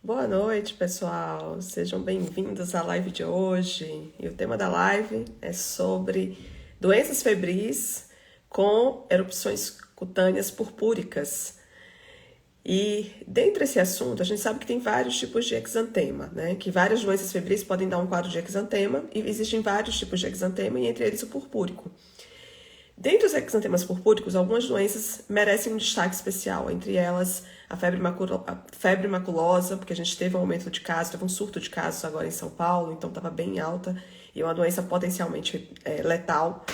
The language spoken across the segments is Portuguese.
Boa noite, pessoal. Sejam bem-vindos à live de hoje. E o tema da live é sobre doenças febris com erupções cutâneas purpúricas. E dentro desse assunto, a gente sabe que tem vários tipos de exantema, né? Que várias doenças febris podem dar um quadro de exantema e existem vários tipos de exantema, e entre eles o purpúrico. Dentre os exantemas purpúricos, algumas doenças merecem um destaque especial, entre elas a febre maculosa, porque a gente teve um aumento de casos, teve um surto de casos agora em São Paulo, então estava bem alta, e é uma doença potencialmente letal.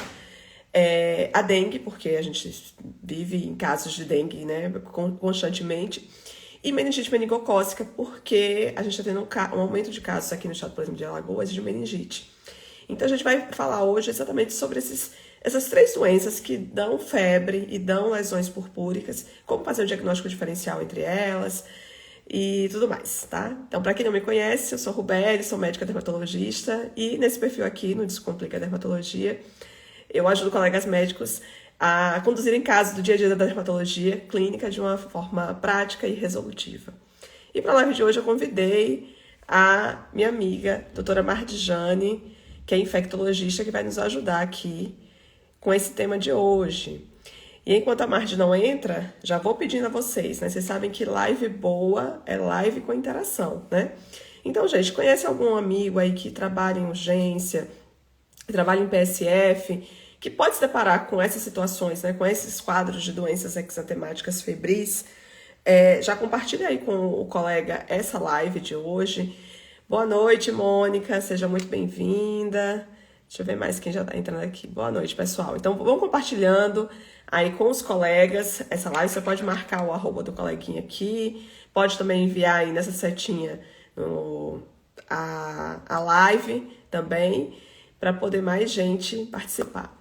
A dengue, porque a gente vive em casos de dengue, né, constantemente. E meningite meningocócica, porque a gente está tendo um aumento de casos aqui no estado, por exemplo, de Alagoas, de meningite. Então a gente vai falar hoje exatamente sobre essas três doenças que dão febre e dão lesões purpúricas, como fazer um diagnóstico diferencial entre elas e tudo mais, tá? Então, para quem não me conhece, eu sou Rubeli, sou médica dermatologista e nesse perfil aqui, no Descomplica Dermatologia, eu ajudo colegas médicos a conduzirem casos do dia a dia da dermatologia clínica de uma forma prática e resolutiva. E para a live de hoje eu convidei a minha amiga, doutora Mardjane, que é infectologista, que vai nos ajudar aqui com esse tema de hoje. E enquanto a Marge não entra, já vou pedindo a vocês, né? Vocês sabem que live boa é live com interação, né? Então, gente, conhece algum amigo aí que trabalha em urgência, que trabalha em PSF, que pode se deparar com essas situações, né? Com esses quadros de doenças exantemáticas febris? Já compartilha aí com o colega essa live de hoje. Boa noite, Mônica, seja muito bem-vinda. Deixa eu ver mais quem já está entrando aqui. Boa noite, pessoal. Então, vamos compartilhando aí com os colegas essa live. Você pode marcar o arroba do coleguinha aqui, pode também enviar aí nessa setinha a live também, para poder mais gente participar.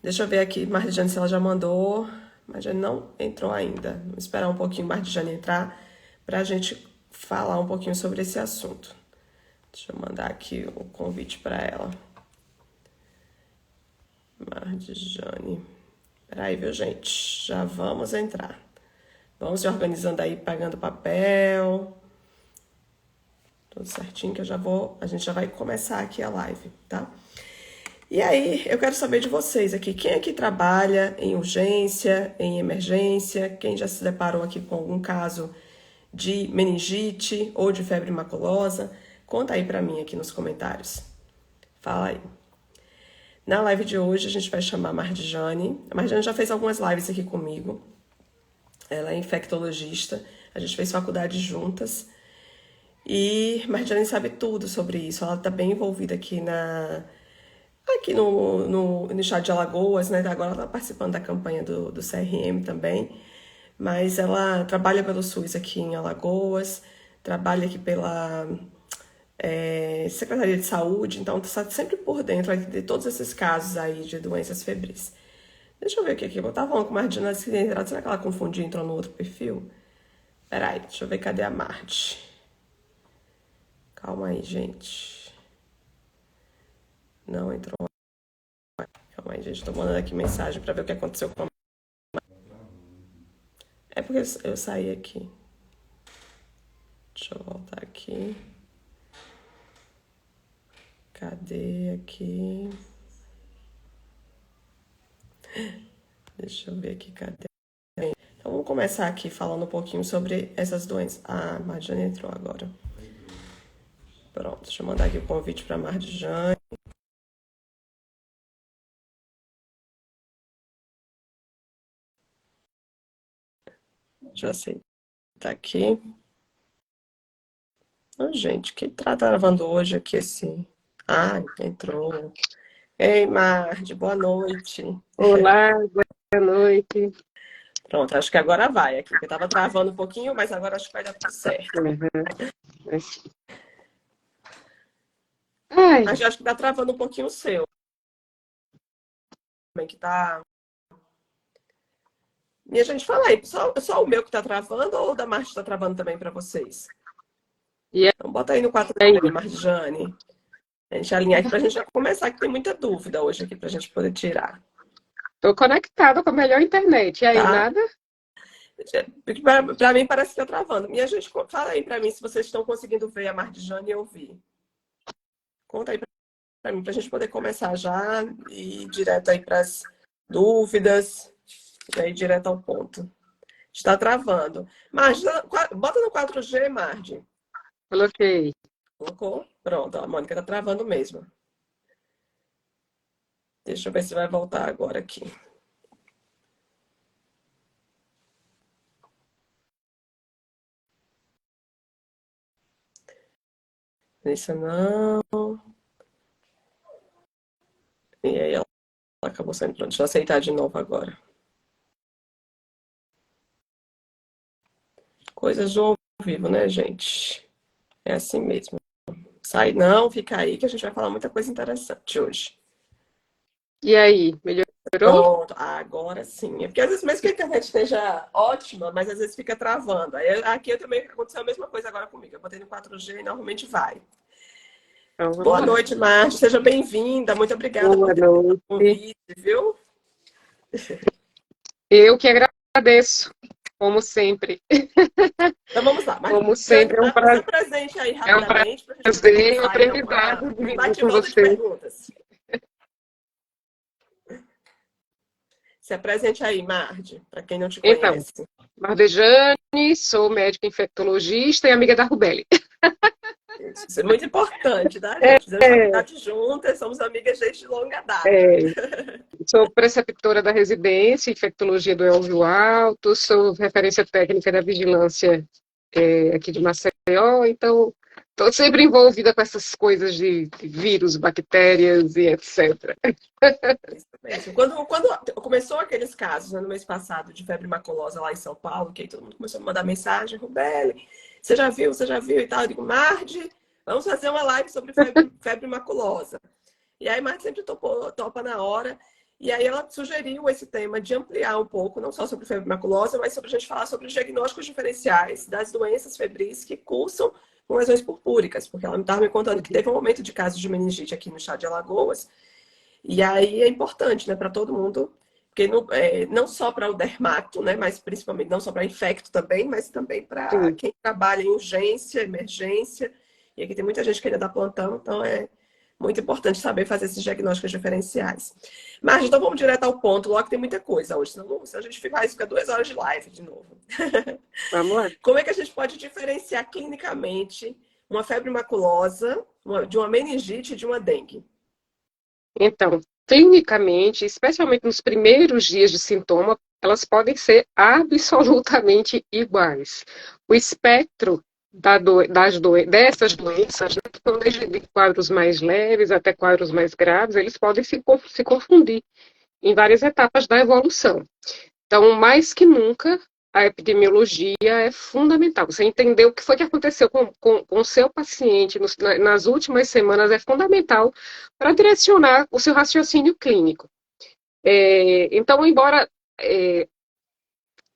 Deixa eu ver aqui, Marlijane, se ela já mandou. Marlijane não entrou ainda. Vamos esperar um pouquinho Marlijane entrar para a gente falar um pouquinho sobre esse assunto. Deixa eu mandar aqui o convite para ela. Marlijane. Peraí, viu, gente? Já vamos entrar. Vamos se organizando aí, pegando papel. Tudo certinho que a gente já vai começar aqui a live, tá? E aí, eu quero saber de vocês aqui, quem aqui trabalha em urgência, em emergência, quem já se deparou aqui com algum caso de meningite ou de febre maculosa? Conta aí pra mim aqui nos comentários. Fala aí. Na live de hoje, a gente vai chamar a Mardjane. A Mardjane já fez algumas lives aqui comigo. Ela é infectologista, a gente fez faculdade juntas. E Mardjane sabe tudo sobre isso, ela tá bem envolvida aqui no estado de Alagoas, né? Agora ela está participando da campanha do CRM também, mas ela trabalha pelo SUS aqui em Alagoas, trabalha aqui pela Secretaria de Saúde, então está sempre por dentro de todos esses casos aí de doenças febris. Deixa eu ver o que aqui. Eu tava falando com a Mardina, será que ela confundiu e entrou no outro perfil? Peraí, deixa eu ver cadê a Marte. Calma aí, gente. Não entrou. Calma aí, gente. Tô mandando aqui mensagem pra ver o que aconteceu com a... É porque eu saí aqui. Deixa eu voltar aqui. Cadê aqui? Deixa eu ver aqui, cadê? Então vamos começar aqui falando um pouquinho sobre essas doenças. Ah, a Marjane entrou agora. Pronto, deixa eu mandar aqui o convite pra Marjane. Deixa eu aceitar aqui. Oh, gente, quem tá gravando hoje aqui esse... Ah, entrou. Ei, Marde, boa noite. Olá, boa noite. Pronto, acho que agora vai aqui, porque eu tava travando um pouquinho, mas agora acho que vai dar tudo certo. Uhum. Ai, Mas eu acho que tá travando um pouquinho o seu. Como é que tá? Minha gente, fala aí, só o meu que tá travando ou o da Marge tá travando também pra vocês? e Então bota aí no aí? 49, Marjane. A gente alinhar aqui pra gente já começar, que tem muita dúvida hoje aqui pra gente poder tirar. Tô conectada com a melhor internet. E aí, Tá? nada? Para mim parece que está travando. Minha gente, fala aí para mim se vocês estão conseguindo ver a Marjane e ouvir. Conta aí para mim, para a gente poder começar já e ir direto aí para as dúvidas, e aí direto ao ponto. Está travando. Marge, bota no 4G, Marge. Coloquei. Colocou? Pronto, a Mônica está travando mesmo. Deixa eu ver se vai voltar agora aqui. Isso não. E aí ela acabou saindo. Pronto, deixa eu aceitar de novo agora. Coisas do ao vivo, né, gente? É assim mesmo. Sai não, fica aí que a gente vai falar muita coisa interessante hoje. E aí, melhorou? Pronto, agora sim. É porque às vezes, mesmo que a internet esteja ótima, mas às vezes fica travando. Aí, aqui eu também aconteceu a mesma coisa agora comigo. Eu botei no 4G e normalmente vai. Então, vamos Boa lá. noite, Márcia. Seja bem-vinda. Muito obrigada por Boa ter aceitado o noite. convite, viu? Eu que agradeço, como sempre. Então vamos lá. Mas Como Jane, sempre, é um se prazer, apresente aí é um rapidamente para a gente poder prazer e um começar aí aprendizado um dividir com bate-volta de você. perguntas. Se apresente aí, Marde, para quem não te Então, conhece. Mardejane, sou médica infectologista e amiga da Rubeli. Isso é muito importante, tá, gente? Fizemos faculdade juntas, somos amigas desde longa data. É, sou preceptora da residência em infectologia do Elvio Alto, sou referência técnica da vigilância aqui de Maceió, então estou sempre envolvida com essas coisas de vírus, bactérias e etc. Isso mesmo. Quando começou aqueles casos, né, no mês passado de febre maculosa lá em São Paulo, que aí todo mundo começou a me mandar mensagem, Rubeli, você já viu e tal? Eu digo, Marde, vamos fazer uma live sobre febre maculosa. E aí, Marta sempre topa na hora. E aí ela sugeriu esse tema de ampliar um pouco, não só sobre febre maculosa, mas sobre a gente falar sobre os diagnósticos diferenciais das doenças febris que cursam com lesões purpúricas, porque ela estava me contando que teve um aumento de casos de meningite aqui no estado de Alagoas. E aí é importante, né, para todo mundo, porque não só para o dermato, né, mas principalmente não só para infecto também, mas também para Sim. quem trabalha em urgência, emergência. E aqui tem muita gente que ainda dá plantão, então é muito importante saber fazer esses diagnósticos diferenciais. Mas então vamos direto ao ponto, logo que tem muita coisa hoje, senão se a gente ficar isso, fica 2 horas de live de novo. Vamos lá. Como é que a gente pode diferenciar clinicamente uma febre maculosa de uma meningite e de uma dengue? Então, clinicamente, especialmente nos primeiros dias de sintoma, elas podem ser absolutamente iguais. O espectro dessas doenças, né, que vão desde quadros mais leves até quadros mais graves, eles podem se confundir em várias etapas da evolução. Então, mais que nunca, a epidemiologia é fundamental. Você entender o que foi que aconteceu com o seu paciente nas últimas semanas é fundamental para direcionar o seu raciocínio clínico. Então, embora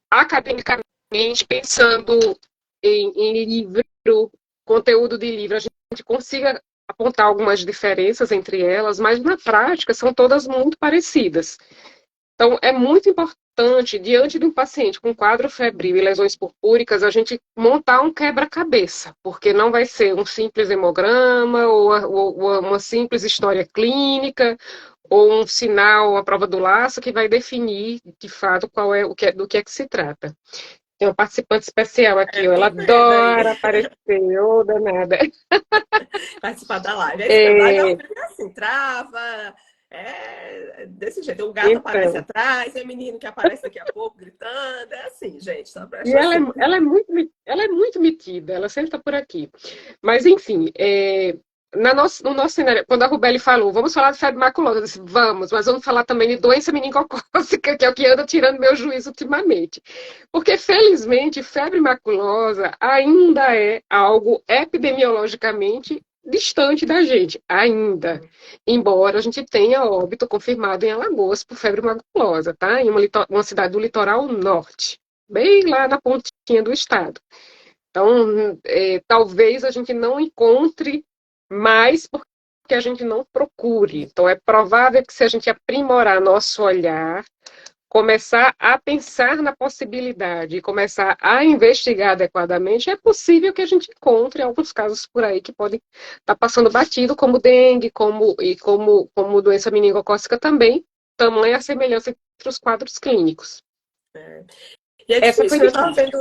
academicamente, pensando em livro, conteúdo de livro, a gente consiga apontar algumas diferenças entre elas, mas na prática são todas muito parecidas. Então, é muito importante, diante de um paciente com quadro febril e lesões purpúricas, a gente montar um quebra-cabeça, porque não vai ser um simples hemograma ou uma simples história clínica ou um sinal, a prova do laço, que vai definir, de fato, do que é que se trata. Tem uma participante especial aqui, ela Tô vendo aí. adora aparecer, ô danada. Participar da live. É isso mesmo. Live ao É, vivo é assim, trava. Desse jeito. O gato aparece então, atrás, é menino que aparece daqui a pouco gritando. É assim, gente. Só e presta assim. ela é muito metida, ela sempre está por aqui. Mas, enfim, no nosso cenário, quando a Rubeli falou, vamos falar de febre maculosa, eu disse, vamos, mas vamos falar também de doença meningocócica, que é o que anda tirando meu juízo ultimamente. Porque, felizmente, febre maculosa ainda é algo epidemiologicamente distante da gente, ainda. Embora a gente tenha óbito confirmado em Alagoas por febre maculosa, tá? Em uma cidade do litoral norte, bem lá na pontinha do estado. Então, talvez a gente não encontre mais porque a gente não procure. Então, é provável que se a gente aprimorar nosso olhar, começar a pensar na possibilidade e começar a investigar adequadamente, é possível que a gente encontre alguns casos por aí que podem estar passando batido, como dengue, como doença meningocócica também, tamanha a semelhança entre os quadros clínicos. É. E é Essa foi difícil, né? Eu estava difícil.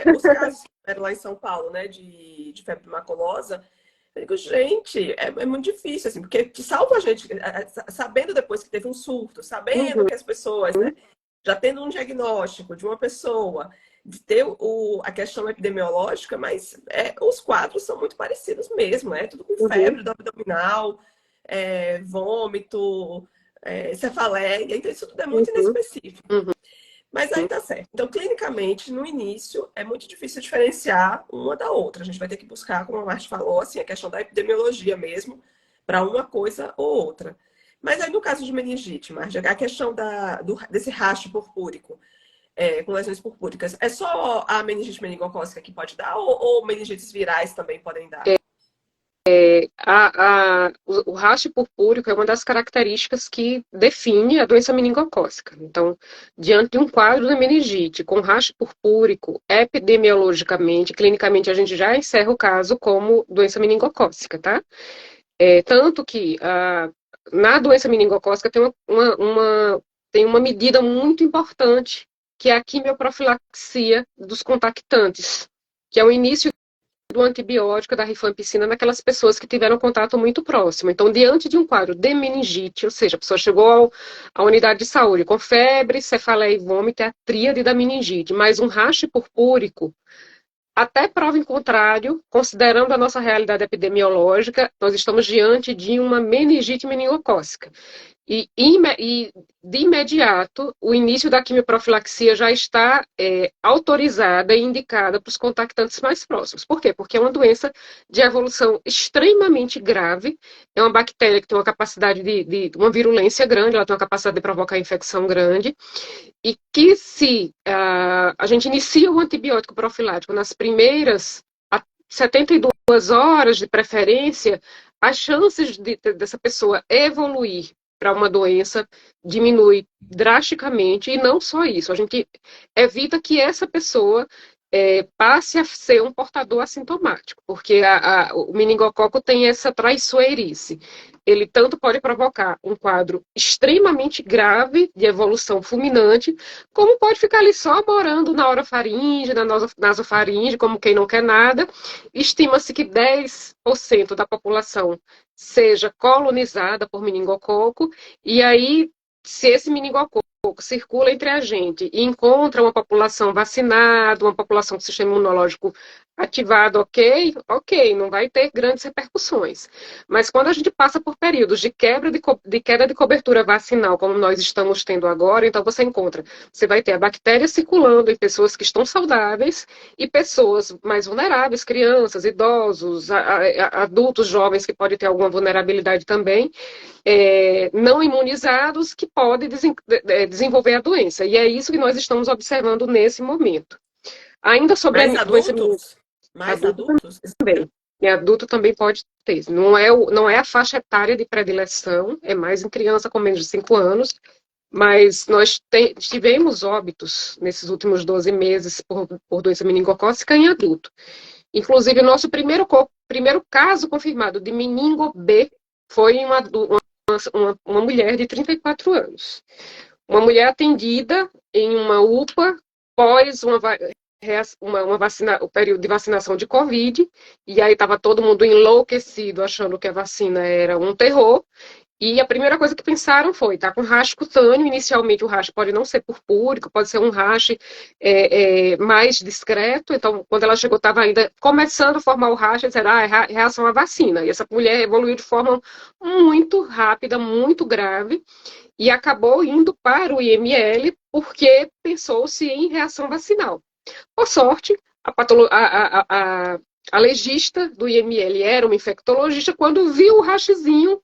vendo os casos que eram lá em São Paulo, né, de febre maculosa. Eu digo, gente, é muito difícil, assim, porque te salva a gente, sabendo depois que teve um surto, sabendo Uhum, que as pessoas, né, já tendo um diagnóstico de uma pessoa, de ter a questão epidemiológica, mas os quadros são muito parecidos mesmo, tudo com uhum, febre do abdominal, vômito, cefaleia, então isso tudo é muito uhum, inespecífico. uhum. Mas aí tá certo. Então, clinicamente, no início, é muito difícil diferenciar uma da outra. A gente vai ter que buscar, como a Marta falou, assim, a questão da epidemiologia mesmo, para uma coisa ou outra. Mas aí, no caso de meningite, Marta, a questão desse rastro purpúrico, com lesões purpúricas, é só a meningite meningocócica que pode dar, ou meningites virais também podem dar? O rastro purpúrico é uma das características que define a doença meningocócica. Então, diante de um quadro de meningite com rastro purpúrico, epidemiologicamente, clinicamente, a gente já encerra o caso como doença meningocócica, tá? Tanto que na doença meningocócica tem uma medida muito importante, que é a quimioprofilaxia dos contactantes, que é o início do antibiótico da rifampicina naquelas pessoas que tiveram contato muito próximo. Então, diante de um quadro de meningite, ou seja, a pessoa chegou à unidade de saúde com febre, cefaleia e vômito, é a tríade da meningite, mas um raste purpúrico, até prova em contrário, considerando a nossa realidade epidemiológica, nós estamos diante de uma meningite meningocócica. E de imediato, o início da quimioprofilaxia já está autorizada e indicada para os contactantes mais próximos. Por quê? Porque é uma doença de evolução extremamente grave, é uma bactéria que tem uma capacidade de uma virulência grande, ela tem uma capacidade de provocar infecção grande, e que se a gente inicia o antibiótico profilático nas primeiras 72 horas de preferência, as chances dessa pessoa evoluir para uma doença diminui drasticamente, e não só isso, a gente evita que essa pessoa passe a ser um portador assintomático, porque o meningococo tem essa traiçoeirice. Ele tanto pode provocar um quadro extremamente grave de evolução fulminante, como pode ficar ali só morando na orofaringe, na nasofaringe, como quem não quer nada. Estima-se que 10% da população seja colonizada por meningococo, e aí, se esse meningococo circula entre a gente e encontra uma população vacinada, uma população com sistema imunológico ativado, ok, não vai ter grandes repercussões. Mas quando a gente passa por períodos de queda de cobertura vacinal, como nós estamos tendo agora, então você vai ter a bactéria circulando em pessoas que estão saudáveis e pessoas mais vulneráveis, crianças, idosos, adultos jovens que podem ter alguma vulnerabilidade também, não imunizados, que podem desenvolver a doença. E é isso que nós estamos observando nesse momento. Ainda sobre Mais a doença adultos? Mais adulta adultos? também. E adulto também pode ter. Não é a faixa etária de predileção, é mais em criança com menos de 5 anos, mas nós tivemos óbitos nesses últimos 12 meses por doença meningocócica em adulto. Inclusive, o nosso primeiro caso confirmado de meningo B foi em uma mulher de 34 anos. Uma mulher atendida em uma UPA pós o período de vacinação de Covid, e aí estava todo mundo enlouquecido, achando que a vacina era um terror. E a primeira coisa que pensaram foi, tá com rash cutâneo, inicialmente o rash pode não ser purpúrico, pode ser um rash mais discreto, então quando ela chegou estava ainda começando a formar o rash, disseram, é reação à vacina, e essa mulher evoluiu de forma muito rápida, muito grave, e acabou indo para o IML porque pensou-se em reação vacinal. Por sorte, a legista do IML era uma infectologista, quando viu o rashzinho,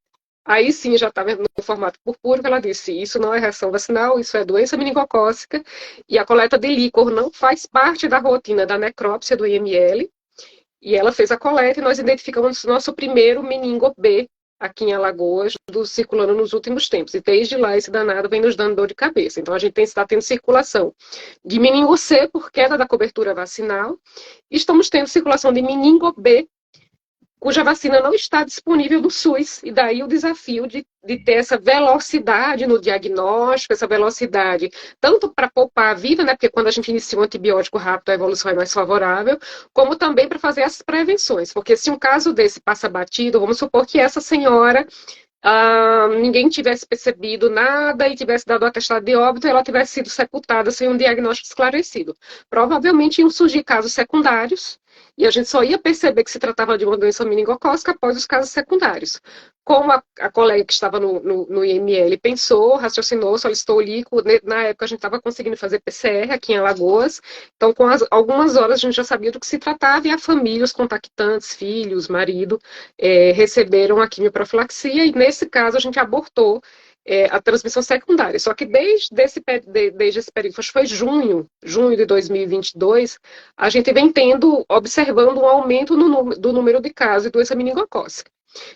aí sim já estava no formato purpúrico, ela disse, isso não é reação vacinal, isso é doença meningocócica, e a coleta de líquor não faz parte da rotina da necrópsia do IML, e ela fez a coleta e nós identificamos nosso primeiro meningo B aqui em Alagoas, circulando nos últimos tempos. E desde lá esse danado vem nos dando dor de cabeça. Então a gente está tendo circulação de meningo C por queda da cobertura vacinal. E estamos tendo circulação de meningo B, cuja vacina não está disponível no SUS, e daí o desafio de ter essa velocidade no diagnóstico, essa velocidade, tanto para poupar a vida, né, porque quando a gente inicia um antibiótico rápido, a evolução é mais favorável, como também para fazer as prevenções, porque se um caso desse passa batido, vamos supor que essa senhora ninguém tivesse percebido nada e tivesse dado o atestado de óbito, ela tivesse sido sepultada sem um diagnóstico esclarecido. Provavelmente iam surgir casos secundários, e a gente só ia perceber que se tratava de uma doença meningocócica após os casos secundários. Como a colega que estava no IML pensou, raciocinou, solicitou o líquido, na época a gente estava conseguindo fazer PCR aqui em Alagoas, então com algumas horas a gente já sabia do que se tratava, e a família, os contactantes, filhos, marido, receberam a quimioprofilaxia, e nesse caso a gente abortou a transmissão secundária. Só que desde esse período, acho que foi junho de 2022, a gente vem observando um aumento do número de casos de doença meningocócica.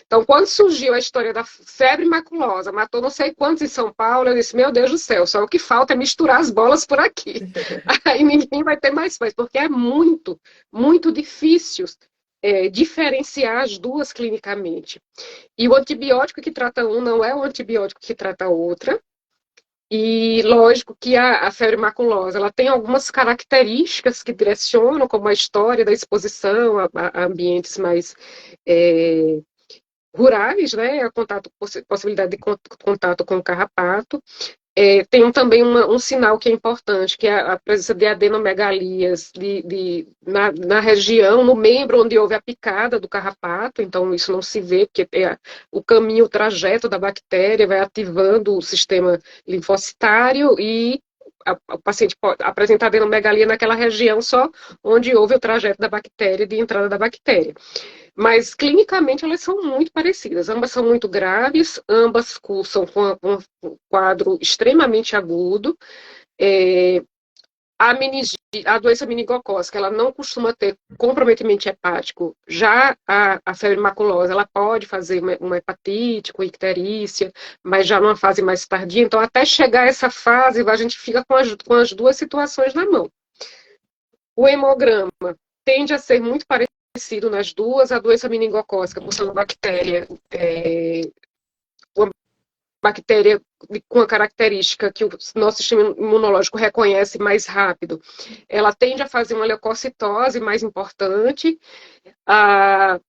Então, quando surgiu a história da febre maculosa, matou não sei quantos em São Paulo, eu disse, meu Deus do céu, só o que falta é misturar as bolas por aqui. Aí ninguém vai ter mais faz, porque é muito, muito difícil diferenciar as duas clinicamente. E o antibiótico que trata um não é o antibiótico que trata a outra. E lógico que a febre maculosa ela tem algumas características que direcionam, como a história da exposição a ambientes mais rurais, né? A possibilidade de contato com o carrapato. Tem também um sinal que é importante, que é a presença de adenomegalias na região, no membro onde houve a picada do carrapato, então isso não se vê, porque o caminho, o trajeto da bactéria vai ativando o sistema linfocitário e o paciente pode apresentar adenomegalia naquela região só onde houve o trajeto da bactéria, de entrada da bactéria. Mas, clinicamente, elas são muito parecidas. Ambas são muito graves, ambas cursam com um quadro extremamente agudo. A doença meningocócica, ela não costuma ter comprometimento hepático. Já a febre maculosa, ela pode fazer uma hepatite com icterícia, mas já numa fase mais tardia. Então, até chegar a essa fase, a gente fica com as duas situações na mão. O hemograma tende a ser muito parecido nas duas. A doença meningocócica, por ser uma bactéria com a característica que o nosso sistema imunológico reconhece mais rápido, ela tende a fazer uma leucocitose mais importante. A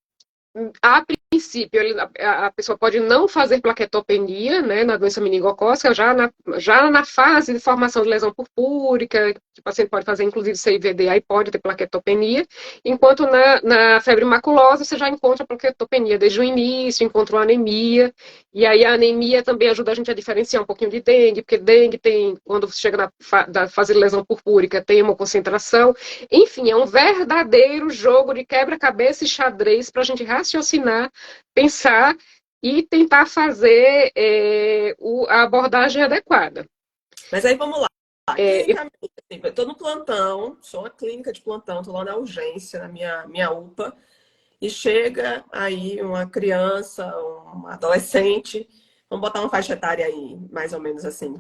princípio, a pessoa pode não fazer plaquetopenia, né, na doença meningocócica, já na fase de formação de lesão purpúrica, que o paciente pode fazer, inclusive, CIVD, aí pode ter plaquetopenia, enquanto na febre maculosa você já encontra plaquetopenia desde o início, encontra uma anemia, e aí a anemia também ajuda a gente a diferenciar um pouquinho de dengue, porque dengue tem, quando você chega na fase de lesão purpúrica, tem uma concentração. Enfim, é um verdadeiro jogo de quebra-cabeça e xadrez para a gente raciocinar, pensar e tentar fazer a abordagem adequada. Mas aí vamos lá. Clinicamente, assim, eu estou no plantão, sou uma clínica de plantão, estou lá na urgência, na minha UPA, e chega aí uma criança, um adolescente, vamos botar uma faixa etária aí, mais ou menos assim,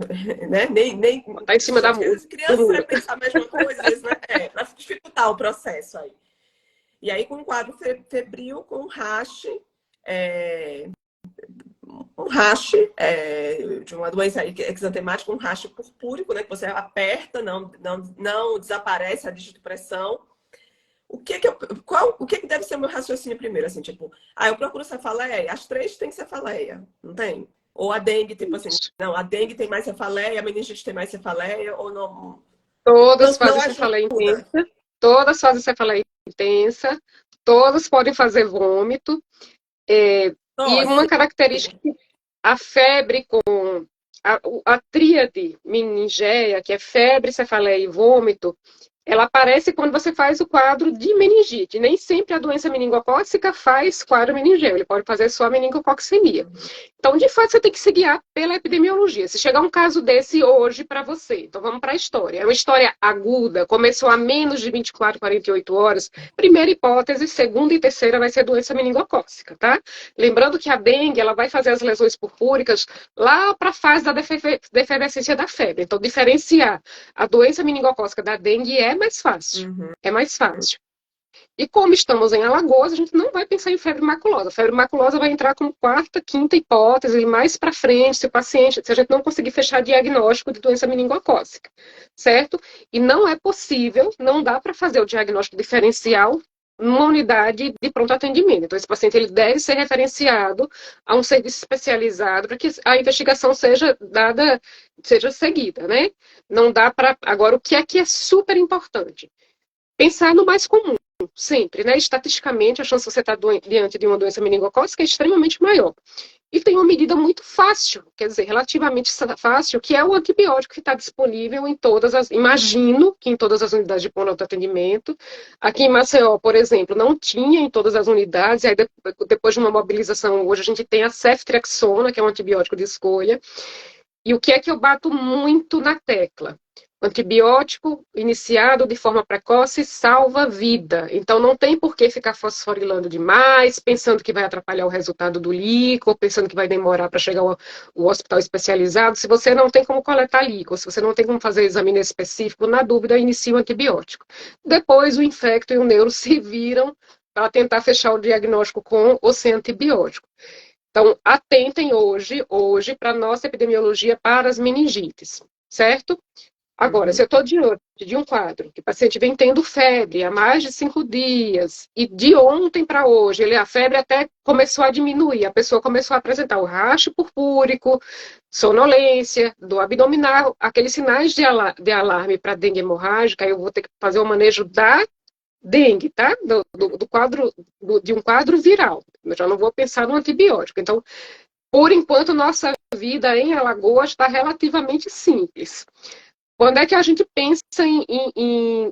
né? Nem tá em cima da criança vai pensar a mesma coisa, às vezes, né? Para dificultar o processo aí. E aí com um quadro febril, com um rash de uma doença exantemática, um rash purpúrico, né? Que você aperta, não desaparece a digitopressão. O que deve ser o meu raciocínio primeiro? Assim, tipo, eu procuro cefaleia, as três têm cefaleia, não tem? Ou a dengue, tipo assim, não, a dengue tem mais cefaleia, a meningite tem mais cefaleia, ou não? Todas fazem cefaleia intensa, todas fazem cefaleia intensa, todas podem fazer vômito. E uma característica, a febre com a tríade meningeia, que é febre, cefaleia e vômito, ela aparece quando você faz o quadro de meningite. Nem sempre a doença meningocócica faz quadro meningeu, ele pode fazer só a meningococcemia. Então, de fato, você tem que se guiar pela epidemiologia. Se chegar um caso desse hoje para você, então vamos para a história. É uma história aguda, começou a menos de 24, 48 horas. Primeira hipótese, segunda e terceira vai ser doença meningocócica, tá? Lembrando que a dengue, ela vai fazer as lesões purpúricas lá para a fase da defervescência da febre. Então, diferenciar a doença meningocócica da dengue é mais fácil. É mais fácil. E como estamos em Alagoas, a gente não vai pensar em febre maculosa. A febre maculosa vai entrar como quarta, quinta hipótese, mais para frente, se a gente não conseguir fechar diagnóstico de doença meningocócica, certo? E não é possível, não dá para fazer o diagnóstico diferencial numa unidade de pronto atendimento. Então, esse paciente ele deve ser referenciado a um serviço especializado para que a investigação seja dada, seja seguida, né? Não dá para... Agora, o que é super importante? Pensar no mais comum. Sempre, né? Estatisticamente, a chance de você estar diante de uma doença meningocócica é extremamente maior. E tem uma medida muito fácil, quer dizer, relativamente fácil, que é o antibiótico que está disponível em todas as, imagino que em todas as unidades de pronto atendimento. Aqui em Maceió, por exemplo, não tinha em todas as unidades, e aí depois de uma mobilização, hoje a gente tem a ceftriaxona, que é um antibiótico de escolha. E o que é que eu bato muito na tecla? Antibiótico iniciado de forma precoce salva vida. Então, não tem por que ficar fosforilando demais, pensando que vai atrapalhar o resultado do líquor, pensando que vai demorar para chegar ao hospital especializado. Se você não tem como coletar líquor, se você não tem como fazer exame específico, na dúvida, inicie o antibiótico. Depois, o infecto e o neuro se viram para tentar fechar o diagnóstico com ou sem antibiótico. Então, atentem hoje para a nossa epidemiologia para as meningites, certo? Agora, se eu estou diante de um quadro que o paciente vem tendo febre há mais de 5 dias, e de ontem para hoje, a febre até começou a diminuir, a pessoa começou a apresentar o racho purpúrico, sonolência, dor abdominal, aqueles sinais de alarme para dengue hemorrágica, eu vou ter que fazer o manejo da dengue, tá? Do quadro, de um quadro viral. Eu já não vou pensar no antibiótico. Então, por enquanto, nossa vida em Alagoas está relativamente simples. Quando é que a gente pensa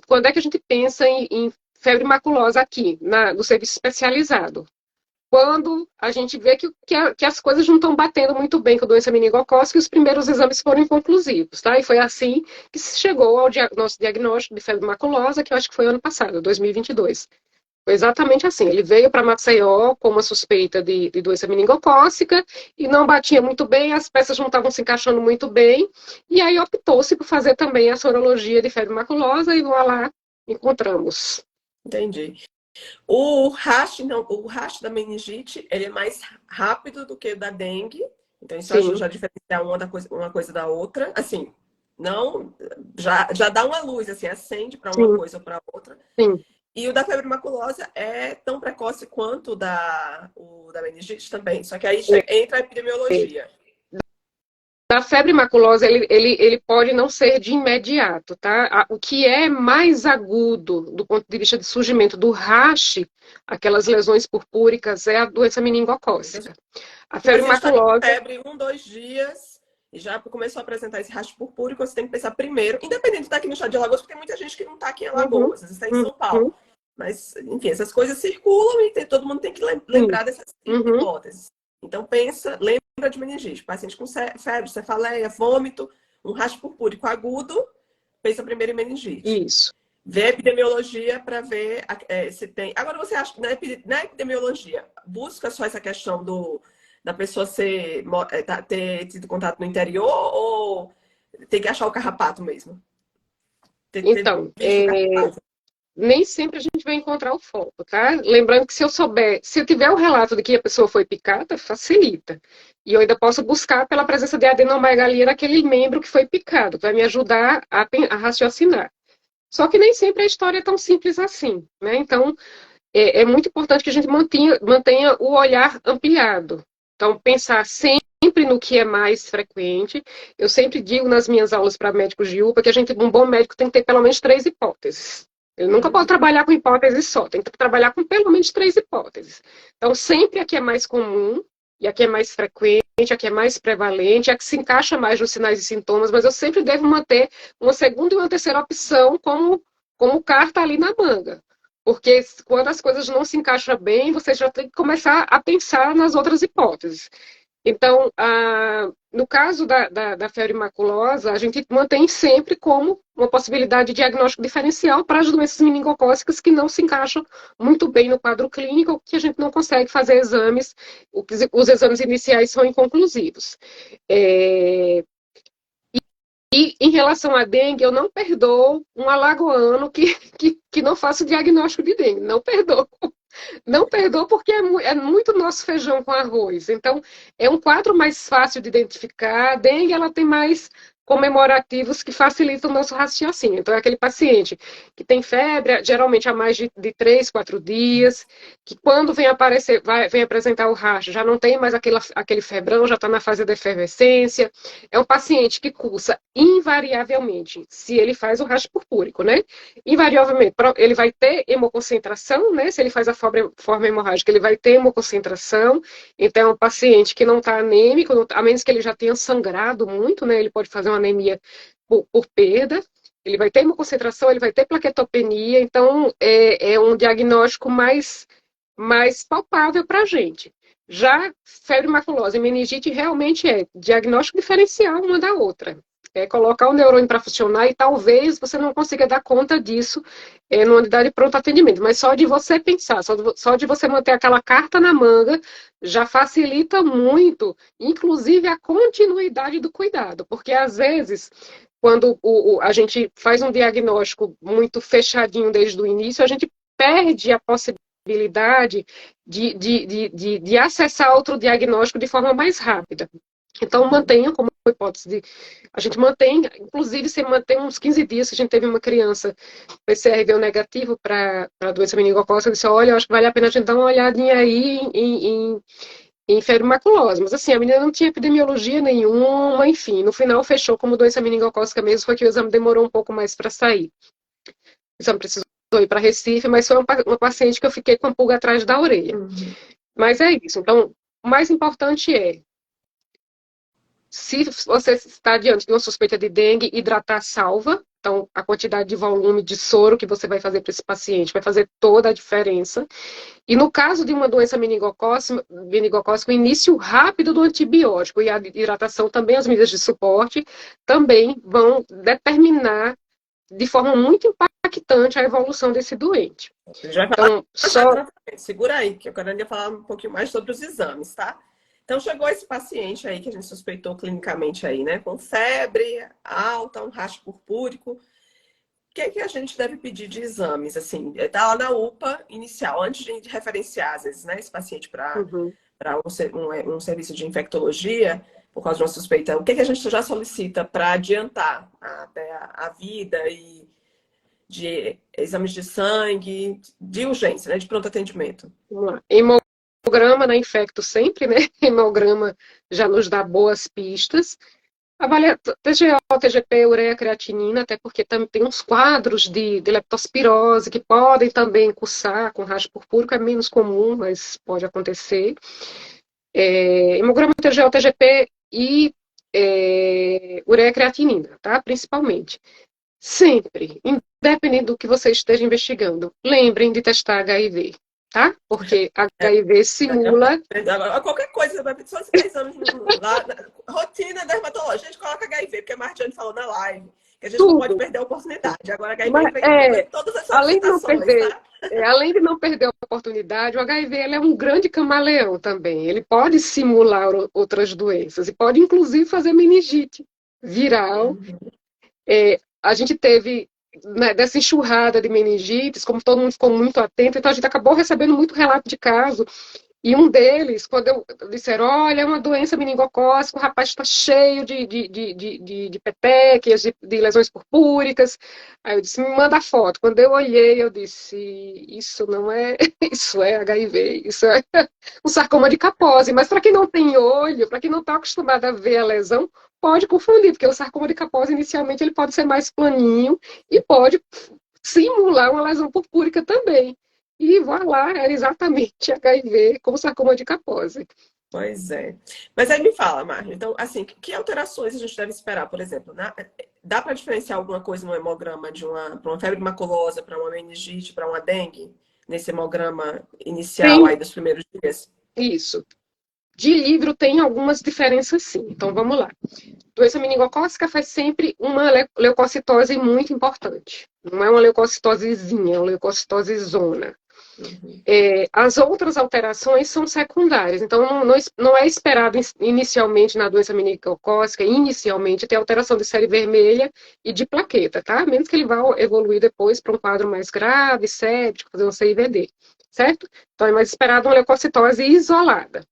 quando é que a gente pensa em febre maculosa aqui, no serviço especializado? Quando a gente vê que as coisas não estão batendo muito bem com a doença meningocócica e os primeiros exames foram inconclusivos, tá? E foi assim que se chegou ao nosso diagnóstico de febre maculosa, que eu acho que foi ano passado, 2022. Foi exatamente assim. Ele veio para Maceió com uma suspeita de doença meningocócica e não batia muito bem, as peças não estavam se encaixando muito bem, e aí optou-se por fazer também a sorologia de febre maculosa e lá encontramos. Entendi. O rash, não, o rash da meningite, ele é mais rápido do que o da dengue. Então, isso Sim. ajuda a diferenciar uma coisa da outra. Assim, não, já dá uma luz, assim, acende para uma coisa ou para outra. Sim. E o da febre maculosa é tão precoce quanto o da meningite também. Só que aí entra a epidemiologia. Da febre maculosa, ele pode não ser de imediato, tá? O que é mais agudo do ponto de vista de surgimento do rash, aquelas lesões purpúricas, é a doença meningocócica. A febre maculosa... febre 1, 2 dias e já começou a apresentar esse rash purpúrico, você tem que pensar primeiro, independente de estar aqui no estado de Alagoas, porque tem muita gente que não está aqui em Alagoas, às vezes está em São Paulo. Mas, enfim, essas coisas circulam e todo mundo tem que lembrar dessas hipóteses. Então, lembra de meningite. Paciente com febre, cefaleia, vômito, um rash purpúrico agudo, pensa primeiro em meningite. Isso. Vê a epidemiologia para ver se tem... Agora, você acha que na epidemiologia, busca só essa questão da pessoa ter tido contato no interior ou tem que achar o carrapato mesmo? Então, nem sempre a gente vai encontrar o foco, tá? Lembrando que se eu tiver o relato de que a pessoa foi picada, facilita. E eu ainda posso buscar pela presença de adenomegalia naquele membro que foi picado, vai me ajudar a raciocinar. Só que nem sempre a história é tão simples assim, né? Então, é muito importante que a gente mantenha o olhar ampliado. Então, pensar sempre no que é mais frequente. Eu sempre digo nas minhas aulas para médicos de UPA que um bom médico tem que ter pelo menos 3 hipóteses. Ele nunca pode trabalhar com hipótese só, tem que trabalhar com pelo menos 3 hipóteses. Então, sempre a que é mais comum, e a que é mais frequente, a que é mais prevalente, a que se encaixa mais nos sinais e sintomas, mas eu sempre devo manter uma segunda e uma terceira opção como como carta ali na manga. Porque quando as coisas não se encaixam bem, você já tem que começar a pensar nas outras hipóteses. Então, no caso da febre maculosa, a gente mantém sempre como uma possibilidade de diagnóstico diferencial para as doenças meningocócicas que não se encaixam muito bem no quadro clínico, que a gente não consegue fazer exames, os exames iniciais são inconclusivos. É, e em relação à dengue, eu não perdoo um alagoano que não faça o diagnóstico de dengue, não perdoo. Não perdoa porque é muito nosso feijão com arroz. Então, é um quadro mais fácil de identificar. A dengue, ela tem mais comemorativos que facilitam o nosso raciocínio. Então, é aquele paciente que tem febre, geralmente há mais de 3, 4 dias, que quando vem aparecer, vem apresentar o racho, já não tem mais aquele febrão, já está na fase da efervescência. É um paciente que cursa invariavelmente, se ele faz o racho purpúrico, né? Invariavelmente, ele vai ter hemoconcentração, né? Se ele faz a forma hemorrágica, ele vai ter hemoconcentração. Então, é um paciente que não está anêmico, a menos que ele já tenha sangrado muito, né? Ele pode fazer uma anemia por perda. Ele vai ter hemoconcentração, ele vai ter plaquetopenia. Então, é um diagnóstico mais palpável para a gente. Já febre maculosa e meningite realmente é diagnóstico diferencial uma da outra. É colocar o neurônio para funcionar e talvez você não consiga dar conta disso numa unidade de pronto atendimento, mas só de você pensar, só de você manter aquela carta na manga, já facilita muito, inclusive a continuidade do cuidado, porque às vezes, quando a gente faz um diagnóstico muito fechadinho desde o início, a gente perde a possibilidade de acessar outro diagnóstico de forma mais rápida. Então, mantenha como hipótese de. A gente mantém, inclusive, se mantém uns 15 dias, que a gente teve uma criança PCR deu negativo para a doença meningocócica, eu disse: olha, eu acho que vale a pena a gente dar uma olhadinha aí em febre maculosa. Mas, assim, a menina não tinha epidemiologia nenhuma, enfim, no final fechou como doença meningocócica mesmo, foi que o exame demorou um pouco mais para sair. O exame precisou ir para Recife, mas foi uma paciente que eu fiquei com a pulga atrás da orelha. Uhum. Mas é isso. Então, o mais importante é se você está diante de uma suspeita de dengue, hidratar salva. Então, a quantidade de volume de soro que você vai fazer para esse paciente vai fazer toda a diferença. E no caso de uma doença meningocócica, o início rápido do antibiótico e a hidratação também, as medidas de suporte, também vão determinar de forma muito impactante a evolução desse doente. A gente vai falar Então, só... Segura aí, que eu quero ainda falar um pouquinho mais sobre os exames, tá? Então, chegou esse paciente aí que a gente suspeitou clinicamente aí, né? Com febre alta, um racho purpúrico. O que é que a gente deve pedir de exames? Assim, tá lá na UPA inicial, antes de referenciar, às vezes, né? Esse paciente para Uhum. um serviço de infectologia, por causa de uma suspeita. O que é que a gente já solicita para adiantar até a vida e de exames de sangue, de urgência, né? De pronto atendimento? Vamos lá. Hemograma na infecto sempre, né? Hemograma já nos dá boas pistas. Avalia TGO, TGP, ureia, creatinina, até porque tem uns quadros de leptospirose que podem também cursar com racho purpúrico, é menos comum, mas pode acontecer. Hemograma TGO, TGP e ureia, creatinina, tá? Principalmente. Sempre, independente do que você esteja investigando, lembrem de testar HIV, tá? Porque HIV simula. Agora, qualquer coisa, vai pedir só esses exames lá, rotina dermatológica. A gente coloca HIV, porque a Martiane falou na live, que a gente não pode Tudo. perder a oportunidade. Agora, Mas, HIV vem em todas as além de não solicitações, perder, tá? além de não perder a oportunidade, o HIV ele é um grande camaleão também. Ele pode simular outras doenças e pode, inclusive, fazer meningite viral. Uhum. A gente teve, né, dessa enxurrada de meningites, como todo mundo ficou muito atento, então a gente acabou recebendo muito relato de caso. E um deles, quando eu disseram, olha, é uma doença meningocócica, o rapaz está cheio de petequias, de lesões purpúricas. Aí eu disse, me manda a foto. Quando eu olhei, eu disse, isso não é, isso é HIV, isso é um sarcoma de Kaposi. Mas para quem não tem olho, para quem não está acostumado a ver a lesão, pode confundir, porque o sarcoma de Kaposi, inicialmente, ele pode ser mais planinho e pode simular uma lesão purpúrica também. E voilá, era exatamente HIV como sarcoma de Kaposi. Pois é. Mas aí me fala, Márcia, então, assim, que alterações a gente deve esperar, por exemplo, dá para diferenciar alguma coisa no hemograma para uma febre maculosa, para uma meningite, para uma dengue, nesse hemograma inicial Tem aí dos primeiros dias? isso. De livro tem algumas diferenças sim. Então vamos lá. Doença meningocócica faz sempre uma leucocitose muito importante. Não é uma leucocitosezinha, é uma leucocitose zona. Uhum. As outras alterações são secundárias, então não é esperado inicialmente na doença meningocócica, inicialmente, ter alteração de série vermelha e de plaqueta, tá? A menos que ele vá evoluir depois para um quadro mais grave, séptico, fazer um CIVD, certo? Então é mais esperado uma leucocitose isolada.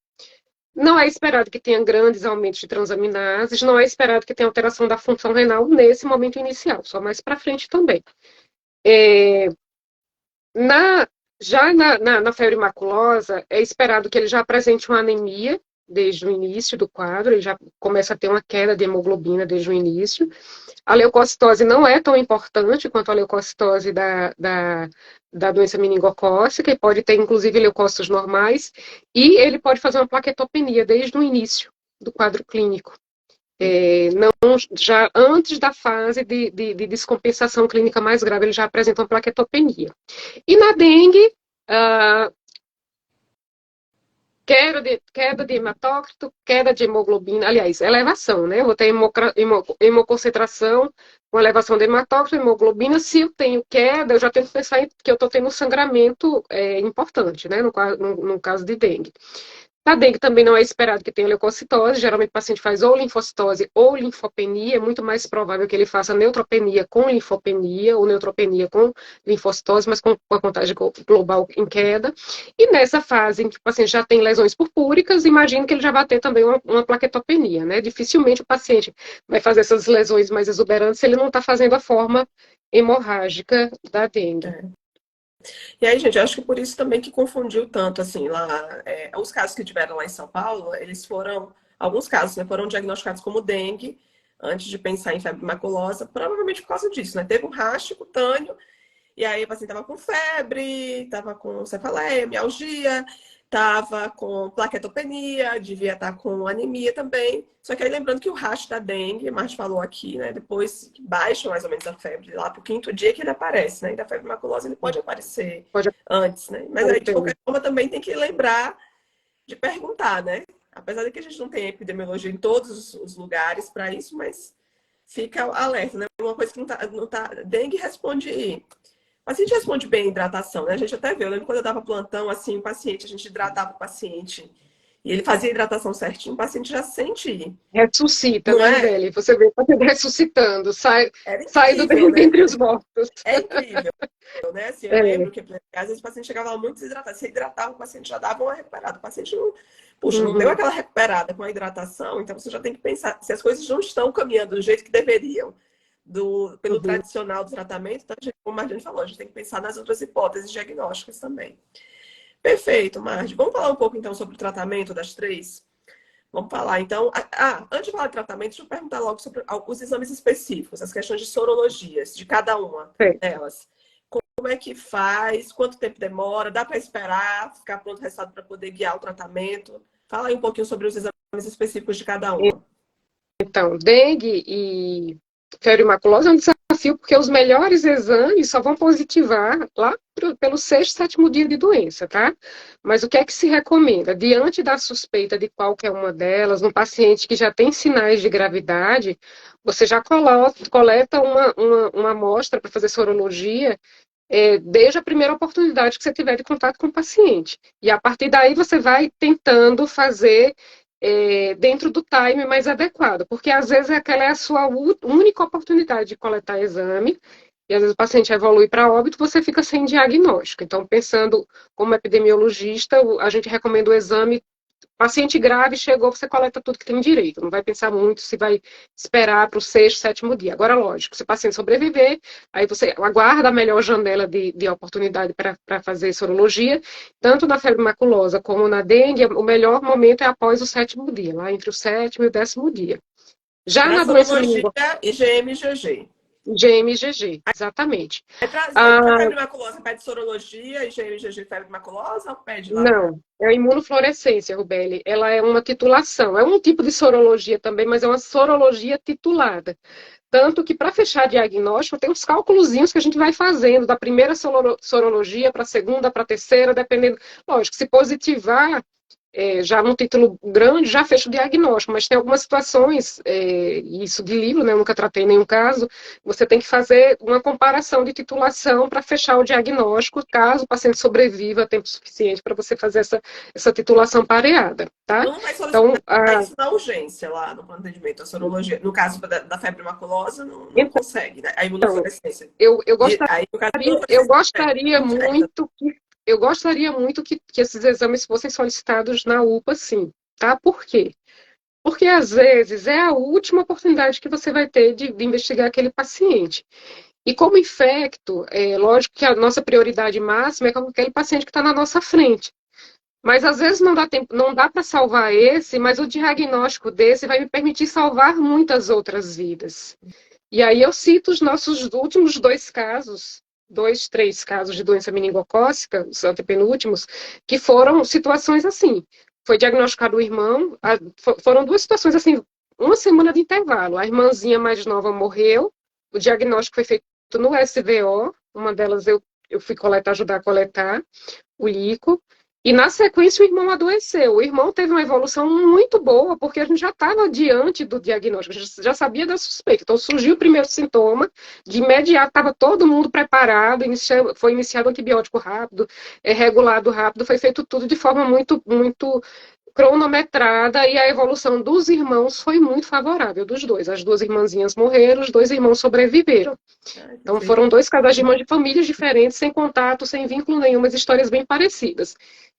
Não é esperado que tenha grandes aumentos de transaminases, não é esperado que tenha alteração da função renal nesse momento inicial, só mais para frente também. É, na, na febre maculosa, é esperado que ele já apresente uma anemia desde o início do quadro, ele já começa a ter uma queda de hemoglobina desde o início. A leucocitose não é tão importante quanto a leucocitose da doença meningocócica, e pode ter, inclusive, leucócitos normais, e ele pode fazer uma plaquetopenia desde o início do quadro clínico. Não, já antes da fase de descompensação clínica mais grave, ele já apresenta uma plaquetopenia. E na dengue, queda de hematócrito, queda de hemoglobina, aliás, elevação, né? Eu vou ter hemoconcentração com elevação de hematócrito, hemoglobina. Se eu tenho queda, eu já tenho que pensar que eu estou tendo um sangramento importante, né? No caso de dengue. Na dengue também não é esperado que tenha leucocitose, geralmente o paciente faz ou linfocitose ou linfopenia, é muito mais provável que ele faça neutropenia com linfopenia ou neutropenia com linfocitose, mas com a contagem global em queda. E nessa fase em que o paciente já tem lesões purpúricas, imagino que ele já vai ter também uma plaquetopenia, né? Dificilmente o paciente vai fazer essas lesões mais exuberantes se ele não está fazendo a forma hemorrágica da dengue. E aí, gente, eu acho que por isso também que confundiu tanto, assim, lá, os casos que tiveram lá em São Paulo, eles foram, alguns casos, né, foram diagnosticados como dengue, antes de pensar em febre maculosa, provavelmente por causa disso, né? Teve um raste cutâneo, e aí o paciente estava com febre, estava com cefaleia, mialgia, estava com plaquetopenia, devia estar com anemia também. Só que aí lembrando que o rash da dengue, a Marta falou aqui, né? Depois que baixa mais ou menos a febre, lá pro quinto dia que ele aparece, né? E da febre maculosa ele pode aparecer Pode antes, né? Mas aí, de qualquer forma, também tem que lembrar de perguntar, né? Apesar de que a gente não tem epidemiologia em todos os lugares para isso, mas fica alerta, né? Uma coisa que não tá. Dengue responde. O paciente responde bem a hidratação, né? A gente até vê, eu lembro quando eu dava plantão, assim, o paciente, a gente hidratava o paciente e ele fazia a hidratação certinho, o paciente já sente, ressuscita, não né, é? Beli? Você vê o paciente ressuscitando, Era sai do incrível, né? dentre os mortos. É incrível, né? Assim, eu É. lembro que às vezes o paciente chegava lá muito desidratado, se hidratava, o paciente já dava uma recuperada, o paciente não, puxa, não deu Uhum, aquela recuperada com a hidratação, então você já tem que pensar se as coisas não estão caminhando do jeito que deveriam, pelo uhum. tradicional do tratamento, então, como a Marjane falou, a gente tem que pensar nas outras hipóteses diagnósticas também. Perfeito, Marge. Vamos falar um pouco então sobre o tratamento das três? Vamos falar então. Antes de falar de tratamento, deixa eu perguntar logo sobre os exames específicos, as questões de sorologias de cada uma É. delas. Como é que faz? Quanto tempo demora? Dá para esperar ficar pronto o resultado para poder guiar o tratamento? Fala aí um pouquinho sobre os exames específicos de cada uma. Então, dengue e febre maculosa é um desafio, porque os melhores exames só vão positivar lá pelo sexto, sétimo dia de doença, tá? Mas o que é que se recomenda? Diante da suspeita de qualquer uma delas, no paciente que já tem sinais de gravidade, você já coleta uma amostra para fazer sorologia desde a primeira oportunidade que você tiver de contato com o paciente. E a partir daí você vai tentando fazer dentro do time mais adequado, porque às vezes aquela é a sua única oportunidade de coletar exame, e às vezes o paciente evolui para óbito, você fica sem diagnóstico. Então, pensando como epidemiologista, a gente recomenda o exame. Paciente grave chegou, você coleta tudo que tem direito. Não vai pensar muito se vai esperar para o sexto, sétimo dia. Agora, lógico, se o paciente sobreviver, aí você aguarda a melhor janela de oportunidade para fazer sorologia. Tanto na febre maculosa como na dengue, o melhor momento é após o sétimo dia, lá entre o sétimo e o décimo dia. Já Para na doença sorologia, meningocócica, IgM e IgG. GMGG, exatamente. Pra Ah, febre maculosa, pede sorologia e GMGG febre maculosa ou pede lá? não, é a imunofluorescência, Rubeli. Ela é uma titulação. É um tipo de sorologia também, mas é uma sorologia titulada. Tanto que, para fechar diagnóstico, tem uns cálculozinhos que a gente vai fazendo, da primeira sorologia para a segunda, para a terceira, dependendo. Lógico, se positivar, já num título grande, já fecha o diagnóstico, mas tem algumas situações, isso de livro, né, eu nunca tratei nenhum caso, você tem que fazer uma comparação de titulação para fechar o diagnóstico, caso o paciente sobreviva tempo suficiente para você fazer essa titulação pareada, tá? Então não vai solicitar Então, isso na urgência lá no plano de atendimento, a sorologia. No caso da febre maculosa, não então consegue, né? A imunofluorescência. eu gostaria Aí, no caso da Eu imunofluorescência, gostaria direta. muito que esses exames fossem solicitados na UPA, sim, tá? Por quê? Porque às vezes é a última oportunidade que você vai ter de investigar aquele paciente. E como infecto, é lógico que a nossa prioridade máxima é com aquele paciente que está na nossa frente. Mas às vezes não dá tempo, não dá para salvar esse, mas o diagnóstico desse vai me permitir salvar muitas outras vidas. E aí eu cito os nossos últimos dois casos, dois, três casos de doença meningocócica, os antepenúltimos, que foram situações assim. Foi diagnosticado o irmão, foram duas situações assim, uma semana de intervalo. A irmãzinha mais nova morreu, o diagnóstico foi feito no SVO, uma delas eu fui coletar, ajudar a coletar o ICO, e na sequência o irmão adoeceu. O irmão teve uma evolução muito boa, porque a gente já estava diante do diagnóstico, já sabia da suspeita. Então surgiu o primeiro sintoma, de imediato estava todo mundo preparado, foi iniciado antibiótico rápido, regulado rápido, foi feito tudo de forma muito, muito cronometrada, e a evolução dos irmãos foi muito favorável, dos dois. As duas irmãzinhas morreram, os dois irmãos sobreviveram. Ai, Então, foram dois casais de irmãs de famílias diferentes, sem contato, sem vínculo nenhum, mas histórias bem parecidas.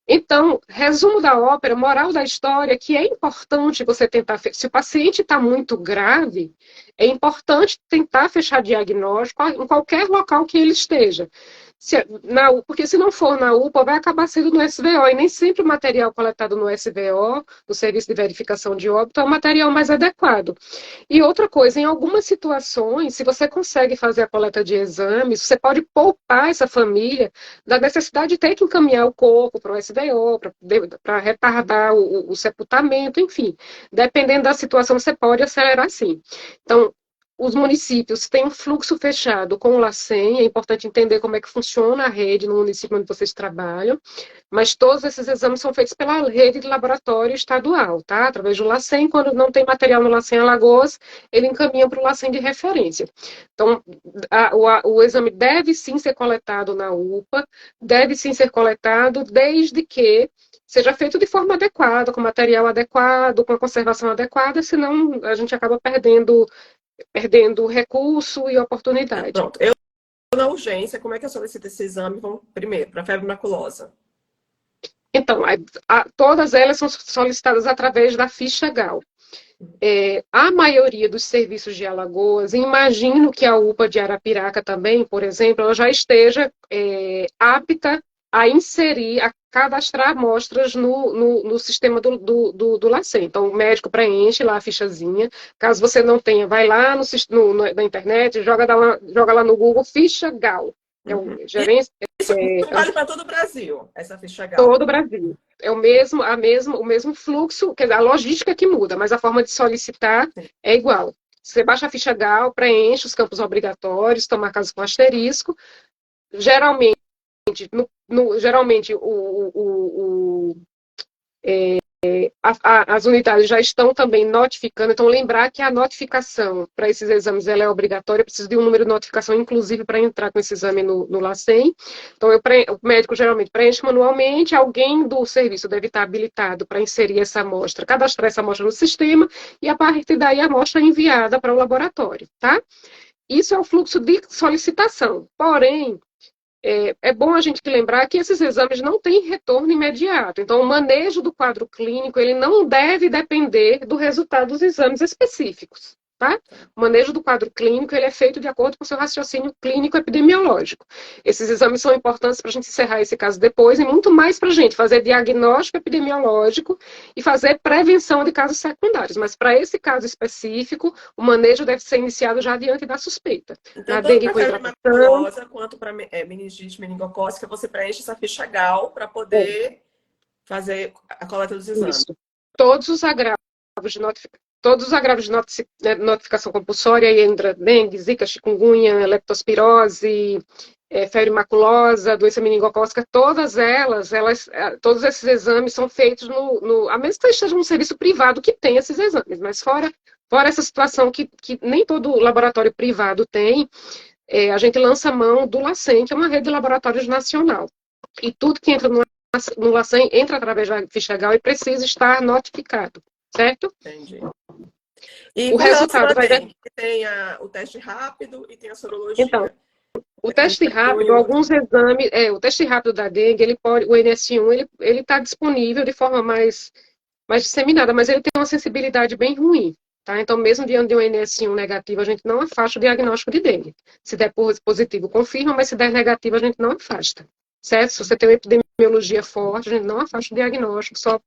Então, resumo da ópera, moral da história, que é importante você tentar. Se o paciente está muito grave, é importante tentar fechar diagnóstico em qualquer local que ele esteja. Porque se não for na UPA, vai acabar sendo no SVO, e nem sempre o material coletado no SVO, no Serviço de Verificação de Óbito, é o material mais adequado. E outra coisa, em algumas situações, se você consegue fazer a coleta de exames, você pode poupar essa família da necessidade de ter que encaminhar o corpo para o SVO, para retardar o sepultamento, enfim. Dependendo da situação, você pode acelerar sim. Então, os municípios têm um fluxo fechado com o LACEN, é importante entender como é que funciona a rede no município onde vocês trabalham, mas todos esses exames são feitos pela rede de laboratório estadual, tá? Através do LACEN, quando não tem material no LACEN Alagoas, ele encaminha para o LACEN de referência. Então, o exame deve sim ser coletado na UPA, deve sim ser coletado, desde que seja feito de forma adequada, com material adequado, com a conservação adequada, senão a gente acaba perdendo recurso e oportunidade. Pronto. Na urgência, como é que eu solicito esse exame? Vamos primeiro, para febre maculosa. Então, todas elas são solicitadas através da ficha GAL. A maioria dos serviços de Alagoas, imagino que a UPA de Arapiraca também, por exemplo, ela já esteja apta a inserir, a cadastrar amostras no sistema do LACEN. Então, o médico preenche lá a fichazinha. Caso você não tenha, vai lá na internet, joga lá no Google ficha GAL. É o gerência. Isso vale para todo o Brasil, essa ficha GAL. Todo o Brasil. É o mesmo fluxo, quer dizer, a logística que muda, mas a forma de solicitar é igual. Você baixa a ficha GAL, preenche os campos obrigatórios, toma caso com asterisco. Geralmente, geralmente as unidades já estão também notificando, então lembrar que a notificação para esses exames ela é obrigatória, precisa de um número de notificação, inclusive, para entrar com esse exame no LACEN. Então, o médico geralmente preenche manualmente, alguém do serviço deve estar habilitado para inserir essa amostra, cadastrar essa amostra no sistema, e a partir daí a amostra é enviada para o laboratório, tá? Isso é o fluxo de solicitação. Porém, é bom a gente lembrar que esses exames não têm retorno imediato. Então, o manejo do quadro clínico ele não deve depender do resultado dos exames específicos. Tá? O manejo do quadro clínico ele é feito de acordo com o seu raciocínio clínico epidemiológico. Esses exames são importantes para a gente encerrar esse caso depois, e muito mais para a gente fazer diagnóstico epidemiológico e fazer prevenção de casos secundários. Mas para esse caso específico, o manejo deve ser iniciado já diante da suspeita. Então, Na tanto dengue para com febre hidratação, maculosa quanto para meningite meningocócica, você preenche essa ficha GAL para poder fazer a coleta dos exames. isso. Todos os agravos de notificação compulsória, Endra, dengue, zika, chikungunya, leptospirose, febre maculosa, doença meningocócica, todos esses exames são feitos a menos que esteja num serviço privado que tem esses exames, mas fora essa situação que nem todo laboratório privado tem, a gente lança mão do LACEN, que é uma rede de laboratórios nacional. E tudo que entra no LACEN entra através da ficha GAL e precisa estar notificado, certo? Entendi. E o resultado vai dengue, tem o teste rápido e tem a sorologia. Então, o teste rápido, alguns exames, o teste rápido da dengue, o NS1, ele está disponível de forma mais disseminada, mas ele tem uma sensibilidade bem ruim, tá? Então, mesmo diante de um NS1 negativo, a gente não afasta o diagnóstico de dengue. Se der positivo, confirma, mas se der negativo, a gente não afasta, certo? Se você tem uma epidemiologia forte, a gente não afasta o diagnóstico, só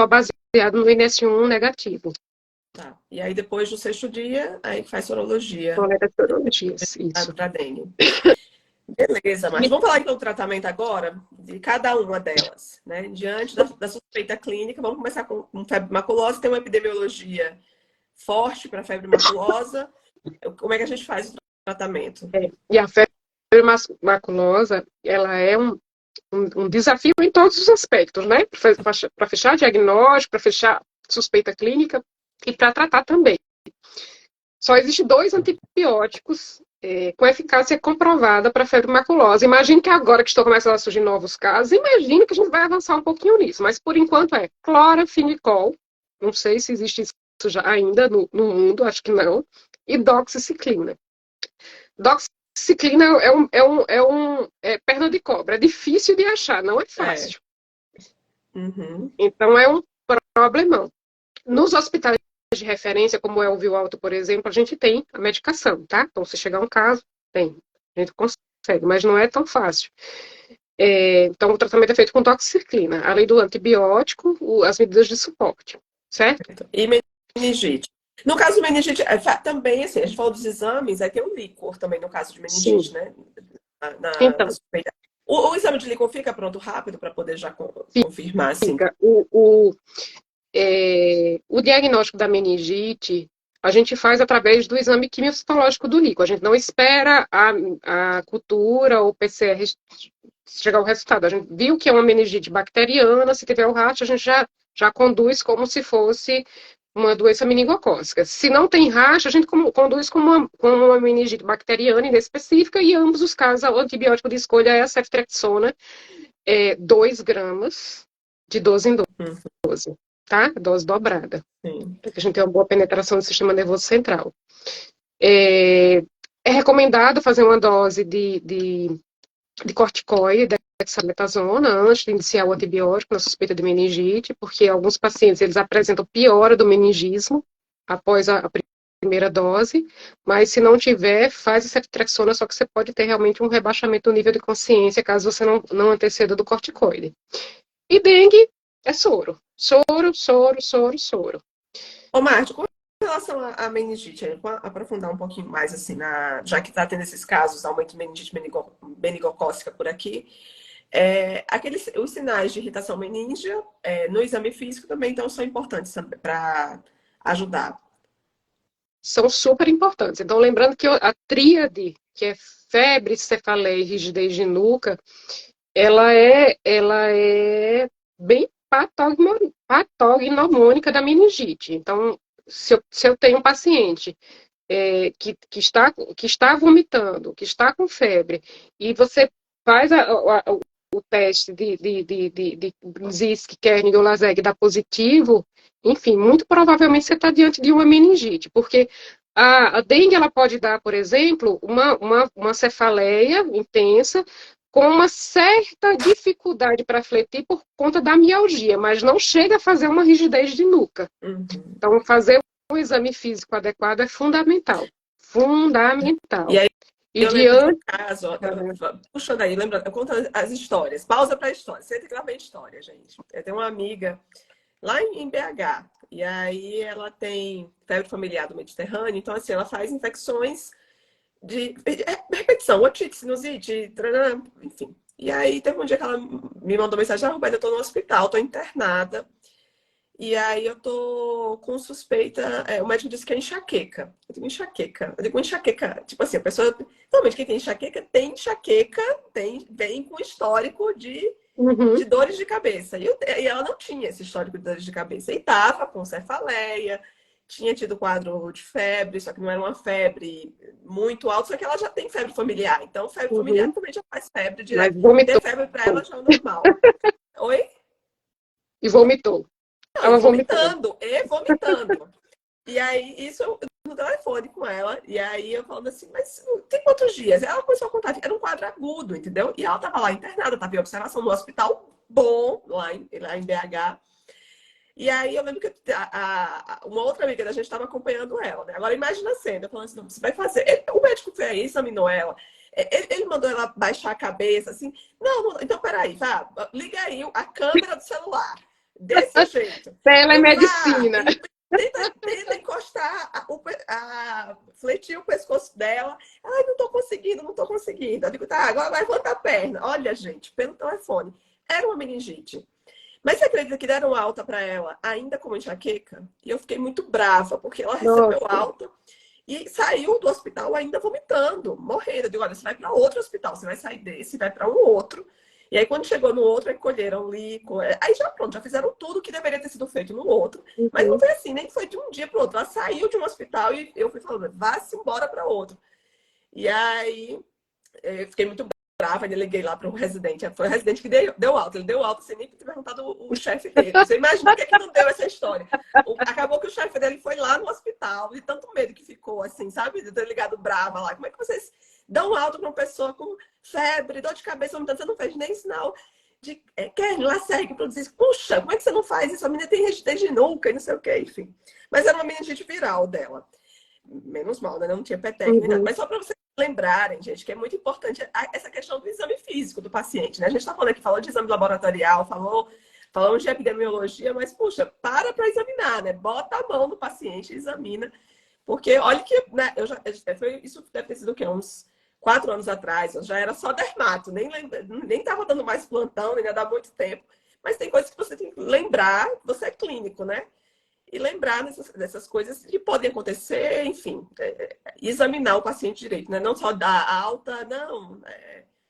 baseado no NS1 negativo. Tá. E aí, depois do 6º dia, aí faz sorologia. Isso. Para dengue. Beleza, mas vamos falar então do tratamento agora, de cada uma delas, né? Diante da suspeita clínica, vamos começar com febre maculosa, tem uma epidemiologia forte para febre maculosa. Como é que a gente faz o tratamento? E a febre maculosa, ela é um desafio em todos os aspectos, né? Para fechar diagnóstico, para fechar suspeita clínica e para tratar também. Só existem 2 antibióticos com eficácia comprovada para febre maculosa. Imagine que agora que estão começando a surgir novos casos, imagine que a gente vai avançar um pouquinho nisso, mas por enquanto é clorafenicol, não sei se existe isso já ainda no mundo, acho que não, e doxiciclina. Doxiciclina é perna de cobra, é difícil de achar, não é fácil. Uhum. Então é um problemão. Nos hospitais de referência, como é o Viu Alto, por exemplo, a gente tem a medicação, tá? Então, se chegar um caso, a gente consegue, mas não é tão fácil. Então, o tratamento é feito com doxiciclina, além do antibiótico, as medidas de suporte, certo? E meningite. No caso do meningite, também, assim, a gente falou dos exames, aí tem o líquor também no caso de meningite, né? Então, o exame de líquor fica pronto rápido para poder já confirmar, assim? Fica. O diagnóstico da meningite, a gente faz através do exame quimiocitológico do líquor. A gente não espera a cultura ou o PCR chegar ao resultado. A gente viu que é uma meningite bacteriana, se tiver o raste, a gente já conduz como se fosse uma doença meningocócica. Se não tem raste, a gente conduz como uma meningite bacteriana inespecífica, e em ambos os casos, o antibiótico de escolha é a ceftriaxona, 2 gramas de 12 em 12. Tá? Dose dobrada. Para que a gente tenha uma boa penetração do sistema nervoso central. É recomendado fazer uma dose de corticoide, dexametasona, antes de iniciar o antibiótico na suspeita de meningite, porque alguns pacientes eles apresentam piora do meningismo após a primeira dose, mas se não tiver, faz a ceftriaxona, só que você pode ter realmente um rebaixamento do nível de consciência caso você não anteceda do corticoide. E dengue é soro. Soro. Ô, Márcio, com relação à meningite, vou aprofundar um pouquinho mais, assim, já que está tendo esses casos, aumento de meningite meningocócica por aqui, os sinais de irritação meníngea no exame físico também então, são importantes para ajudar. São super importantes. Então, lembrando que a tríade, que é febre, cefaleia e rigidez de nuca, ela é bem patognomônica da meningite. Então, se eu tenho um paciente que está vomitando, que está com febre, e você faz o teste de Zisk, Kernig ou Laseg dá positivo, enfim, muito provavelmente você está diante de uma meningite, porque a dengue ela pode dar, por exemplo, uma cefaleia intensa, com uma certa dificuldade para fletir por conta da mialgia, mas não chega a fazer uma rigidez de nuca. Uhum. Então, fazer um exame físico adequado é fundamental. Fundamental. E aí E eu lembro de um diante. caso, ó, puxando aí, lembra, eu conto as histórias. Pausa para a história, senta que lá vem história, gente. Eu tenho uma amiga lá em BH, e aí ela tem febre familiar do Mediterrâneo, então assim, ela faz infecções de repetição, otite, sinusite, enfim. E aí teve um dia que ela me mandou mensagem: Roberta, eu tô no hospital, tô internada. E aí eu tô com suspeita. O médico disse que é enxaqueca. Eu digo enxaqueca. Eu digo enxaqueca. Tipo assim, a pessoa. Normalmente quem tem enxaqueca, vem com histórico de Uhum, dores de cabeça. E ela não tinha esse histórico de dores de cabeça. E tava com cefaleia, tinha tido quadro de febre, só que não era uma febre muito alta, só que ela já tem febre familiar. Então, febre familiar uhum. também já faz febre Mas direto. Ter vomitou. febre para ela já é normal. Oi? E vomitou. Não, Ela vomitou. e vomitando. E aí, isso eu no telefone com ela, e aí eu falando assim, mas tem quantos dias? Ela começou a contar, era um quadro agudo, entendeu? E ela tava lá internada, tava em observação no hospital bom, lá em BH. E aí eu lembro que uma outra amiga da gente estava acompanhando ela, né? Agora imagina a cena, falando assim, não, você vai fazer. O médico foi aí, examinou ela. Ele mandou ela baixar a cabeça, assim. Não, então peraí, vá, liga aí a câmera do celular. Desse jeito. Vá, Telemedicina. tenta encostar, fletir o pescoço dela. Ai, não tô conseguindo, não tô conseguindo. Eu digo, tá, agora levanta a perna. Olha, gente, pelo telefone. Era uma meningite. Mas você acredita que deram alta para ela ainda com enxaqueca? E eu fiquei muito brava, porque ela recebeu Nossa. alta e saiu do hospital ainda vomitando, morrendo. Eu digo, olha, você vai para outro hospital, você vai sair desse, vai para um outro. E aí, quando chegou no outro, aí colheram líquido. Aí já pronto, já fizeram tudo que deveria ter sido feito no outro. Mas não Uhum. foi assim, nem foi de um dia para o outro. Ela saiu de um hospital e eu fui falando, vá-se embora para outro. E aí, eu fiquei muito brava, eu liguei lá para o residente. Foi o residente que deu alta. Ele deu alta sem nem ter perguntado o chefe dele. Você imagina o que é que não deu essa história? Acabou que o chefe dele foi lá no hospital, de tanto medo que ficou, assim, sabe? De ter ligado brava lá. Como é que vocês dão alta para uma pessoa com febre, dor de cabeça, você não fez nem sinal de Kelly, lá segue produzir. Puxa, como é que você não faz isso? A menina tem rigidez de nuca e não sei o que, enfim. Mas era uma meningite viral dela. Menos mal, né? Não tinha peteca nem nada. Uhum. Mas só para vocês lembrarem, gente, que é muito importante essa questão do exame físico do paciente, né? A gente está falando aqui, falou de exame laboratorial, falamos de epidemiologia, mas, puxa, para examinar, né? Bota a mão no paciente e examina. Porque, olha que, né, isso deve ter sido o quê? Uns 4 anos atrás, eu já era só dermato, nem estava dando mais plantão, nem ia dar muito tempo. Mas tem coisas que você tem que lembrar, você é clínico, né? E lembrar dessas coisas que podem acontecer, enfim, examinar o paciente direito, né? Não só dar alta, não.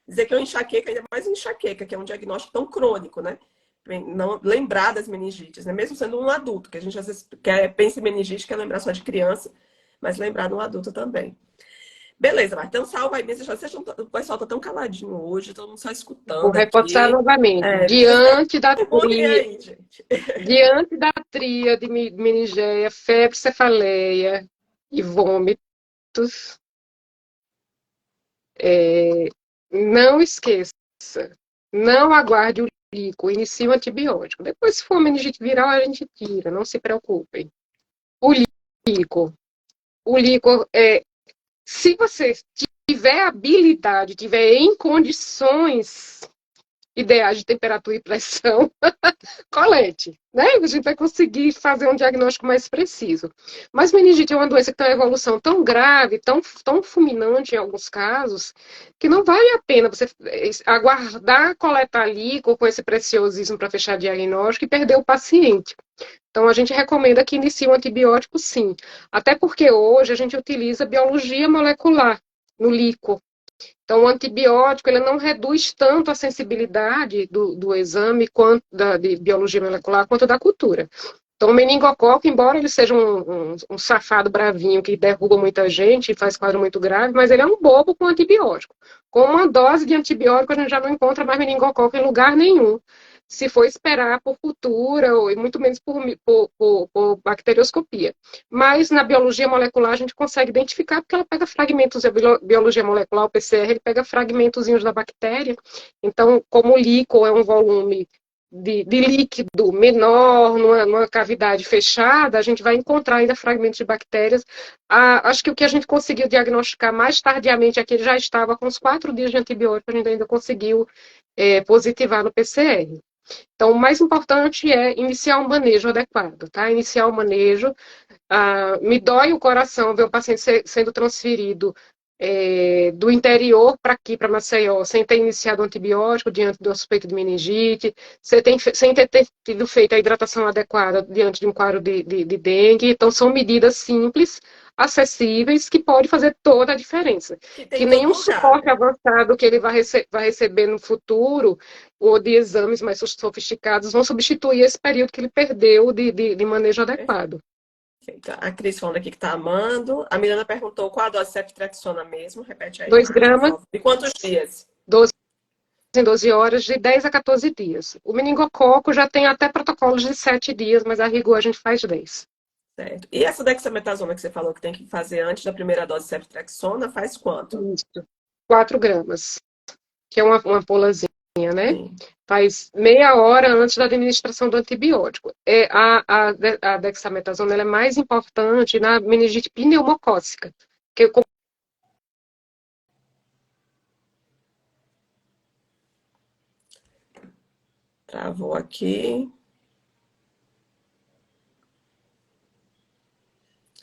Dizer que é uma enxaqueca, ainda mais uma enxaqueca, que é um diagnóstico tão crônico, né? Não lembrar das meningites, né? Mesmo sendo um adulto, que a gente às vezes pensa em meningite, quer lembrar só de criança, mas lembrar de um adulto também. Beleza, mas então salva aí mesmo. O pessoal tá tão caladinho hoje, todo mundo só Vou escutando reforçar aqui. novamente. É, perguntem aí, gente. Diante da tríade meningeia, febre, cefaleia e vômitos, não esqueça, não aguarde o líquido, inicie o antibiótico. Depois, se for meningite viral, a gente tira, não se preocupem. O líquido, o líquido, se você tiver habilidade, tiver em condições ideais de temperatura e pressão, colete, né? A gente vai conseguir fazer um diagnóstico mais preciso. Mas meningite é uma doença que tem uma evolução tão grave, tão fulminante em alguns casos, que não vale a pena você aguardar coletar líquido com esse preciosismo para fechar diagnóstico e perder o paciente. Então, a gente recomenda que inicie um antibiótico, sim. Até porque hoje a gente utiliza biologia molecular no líquido. Então, o antibiótico ele não reduz tanto a sensibilidade do exame de biologia molecular quanto da cultura. Então, o meningococo, embora ele seja um safado bravinho que derruba muita gente e faz quadro muito grave, mas ele é um bobo com antibiótico. Com uma dose de antibiótico, a gente já não encontra mais meningococo em lugar nenhum. Se for esperar por cultura, ou muito menos por bacterioscopia. Mas na biologia molecular a gente consegue identificar porque ela pega fragmentos, a biologia molecular, o PCR, ele pega fragmentozinhos da bactéria. Então, como o líquido é um volume de líquido menor, numa cavidade fechada, a gente vai encontrar ainda fragmentos de bactérias. Acho que o que a gente conseguiu diagnosticar mais tardiamente é que ele já estava com uns 4 dias de antibiótico, a gente ainda conseguiu positivar no PCR. Então, o mais importante é iniciar um manejo adequado, tá? Iniciar o manejo. Me dói o coração ver o paciente sendo transferido do interior para aqui, para Maceió, sem ter iniciado o antibiótico diante do suspeito de meningite, sem ter tido feito a hidratação adequada diante de um quadro de dengue. Então, são medidas simples, acessíveis, que podem fazer toda a diferença. Que nenhum lugar, suporte né? avançado que ele vai receber no futuro, ou de exames mais sofisticados, vão substituir esse período que ele perdeu de manejo adequado. Perfeito. A Cris falando aqui que tá amando. A Miranda perguntou qual a dose de ceftriaxona mesmo. Repete aí, 2 Márcia, por gramas, favor. E quantos dias? 12 em 12 horas, de 10 a 14 dias. O meningococo já tem até protocolos de 7 dias, mas a rigor a gente faz 10. Certo. E essa dexametasona que você falou que tem que fazer antes da primeira dose de ceftriaxona, faz quanto? Isso. 4 gramas, que é uma polazinha, né? Sim. Faz meia hora antes da administração do antibiótico. A dexametasona ela é mais importante na meningite pneumocócica, que Travou aqui.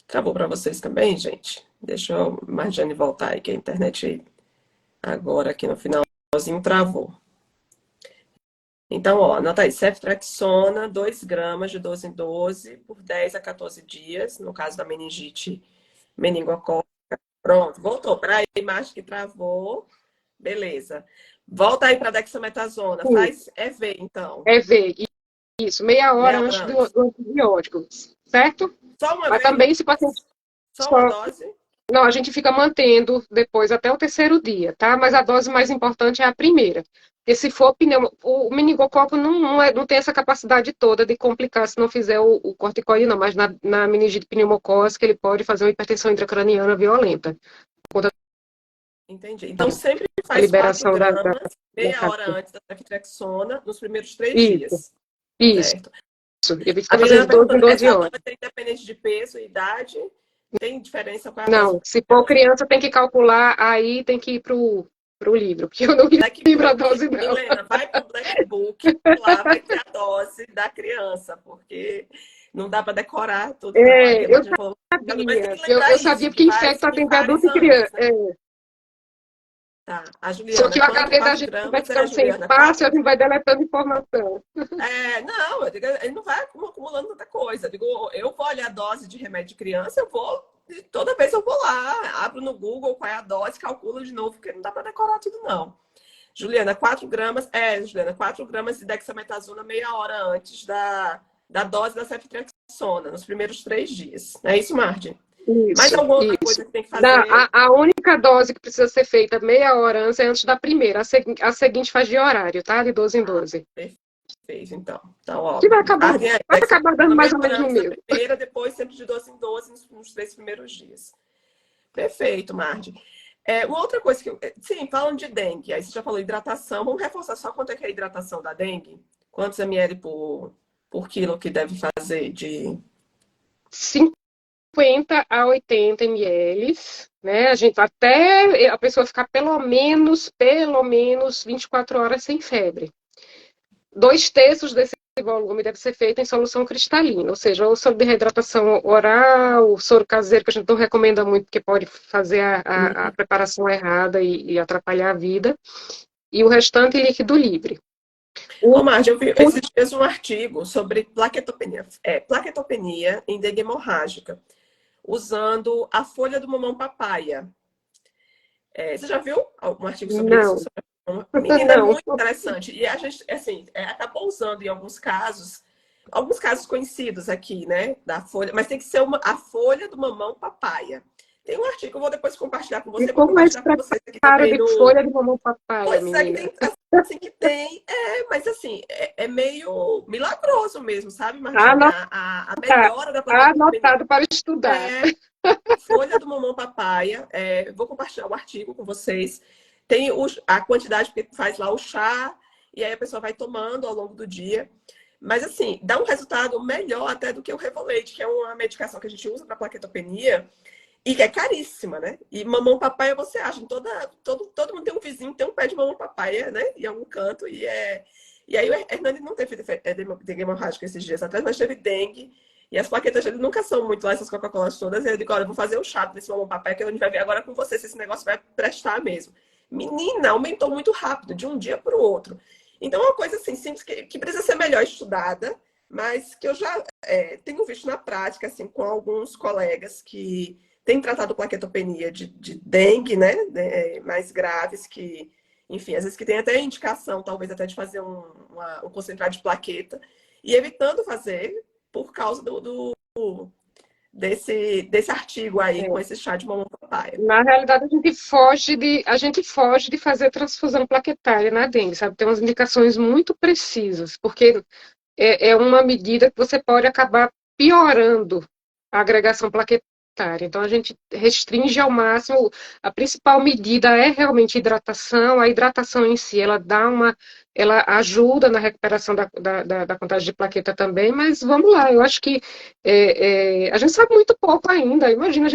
Travou para vocês também, gente? Deixa eu, Marjane, voltar aí, que a internet agora aqui no finalzinho travou. Então, ó, anota aí, ceftriaxona, 2 gramas de 12 em 12 por 10 a 14 dias, no caso da meningite meningocócica. Pronto, voltou. Peraí, imagem que travou. Beleza. Volta aí para dexametasona. Faz EV, então. ver isso, meia hora Meia antes hora do antes. antibiótico, certo? Só uma Mas vez? também se o paciente Só uma só. dose? Não, a gente fica mantendo depois até o terceiro dia, tá? Mas a dose mais importante é a primeira. Porque se for o meningococo não tem essa capacidade toda de complicar se não fizer o corticoide, não. Mas na meningite pneumocócica ele pode fazer uma hipertensão intracraniana violenta. Entendi. Então, sempre A faz 4 liberação da gramas, meia hora cápsula. antes da ceftriaxona, nos primeiros 3 Isso, dias. isso. Certo. Ele A fica fazendo menina de 12 em perguntando, 12 essa horas. dose é independente de peso e idade? Tem diferença com a dose Não, se for criança tem que calcular, aí tem que ir pro livro, porque eu não me Black lembro a Book? dose, não. Milena, vai pro Black Book, lá vai ter a dose da criança, porque não dá para decorar tudo, não. Aí a Eu Martina falou, mas tem sabia, que lembrar eu isso, sabia que porque vai infecto seguir atende adulto vários e anos, criança. né? Tá. A Só Juliana, que o quanto HD da 4 gente vai gramas é, ficando sem Juliana? espaço e 4? a gente vai deletando informação. Não, eu digo, ele não vai acumulando tanta coisa. Eu digo, eu vou olhar a dose de remédio de criança, eu vou, toda vez eu vou lá, abro no Google qual é a dose, calculo de novo, porque não dá para decorar tudo, não. Juliana, 4 gramas, Juliana, 4 gramas de dexametasona meia hora antes da dose da ceftriaxona, nos primeiros 3 dias. É isso, Margem? Mais Isso, alguma outra isso. coisa que tem que fazer? A única dose que precisa ser feita meia hora antes é antes da primeira. A seguinte faz de horário, tá? De 12 em 12. Perfeito, então. Então, ó, Que marquem aí, vai acabar dando dexametasona mais meia ou hora menos o antes da mesmo. primeira, depois sempre de 12 em 12 nos 3 primeiros dias. Perfeito, Margem. Uma outra coisa que sim, falando de dengue, aí você já falou hidratação, vamos reforçar só quanto é que é a hidratação da dengue? Quantos ml por quilo que deve fazer de... 50 a 80 ml, né? A gente até a pessoa ficar pelo menos 24 horas sem febre. 2/3 desse volume deve ser feito em solução cristalina, ou seja, ou soro de reidratação oral, soro caseiro, que a gente não recomenda muito, porque pode fazer a preparação errada e atrapalhar a vida, e o restante líquido livre. Ô, Marge, eu vi esses dias um artigo sobre plaquetopenia em dengue hemorrágica, usando a folha do mamão papaya. Você já viu algum artigo sobre isso? Não, Menina, é não. muito interessante. E a gente, assim, acabou usando em alguns casos conhecidos aqui, né, da folha, mas tem que ser a folha do mamão papaya. Tem um artigo, eu vou depois compartilhar com E você, vou como é esse compartilhar com vocês aqui preparo também de no... folha de mamão papaya, Pois é, que menina? tem, assim, que tem, mas assim, é meio milagroso mesmo, sabe, Martinha? A melhora da plaquetopenia Anotado para estudar. é folha do mamão papaya, vou compartilhar o artigo com vocês. Tem a quantidade, porque faz lá o chá e aí a pessoa vai tomando ao longo do dia. Mas, assim, dá um resultado melhor até do que o Revolade, que é uma medicação que a gente usa para plaquetopenia e que é caríssima, né? E mamão papaya você acha, todo mundo tem um vizinho, tem um pé de mamão papaya, né? Em algum canto, e aí o Hernani não teve dengue hemorrágica esses dias atrás, mas teve dengue. E as plaquetas dele nunca são muito lá, essas Coca-Colas todas. E eu digo, olha, eu vou fazer o chá desse mamão papaya que a gente vai ver agora com você se esse negócio vai prestar mesmo. Menina, aumentou muito rápido, de um dia para o outro. Então, é uma coisa assim, simples, que precisa ser melhor estudada, mas que eu já tenho visto na prática, assim, com alguns colegas que têm tratado plaquetopenia de dengue, né, mais graves, que, enfim, às vezes que tem até indicação, talvez até de fazer um concentrado de plaqueta, e evitando fazer por causa desse artigo aí, com esse chá de mamão papaya. Na realidade, a gente foge de fazer transfusão plaquetária na dengue, sabe? Tem umas indicações muito precisas, porque é uma medida que você pode acabar piorando a agregação plaquetária. Então, a gente restringe ao máximo. A principal medida é realmente hidratação. A hidratação em si, ela ajuda na recuperação da contagem de plaqueta também, mas vamos lá, eu acho que a gente sabe muito pouco ainda. Imagina,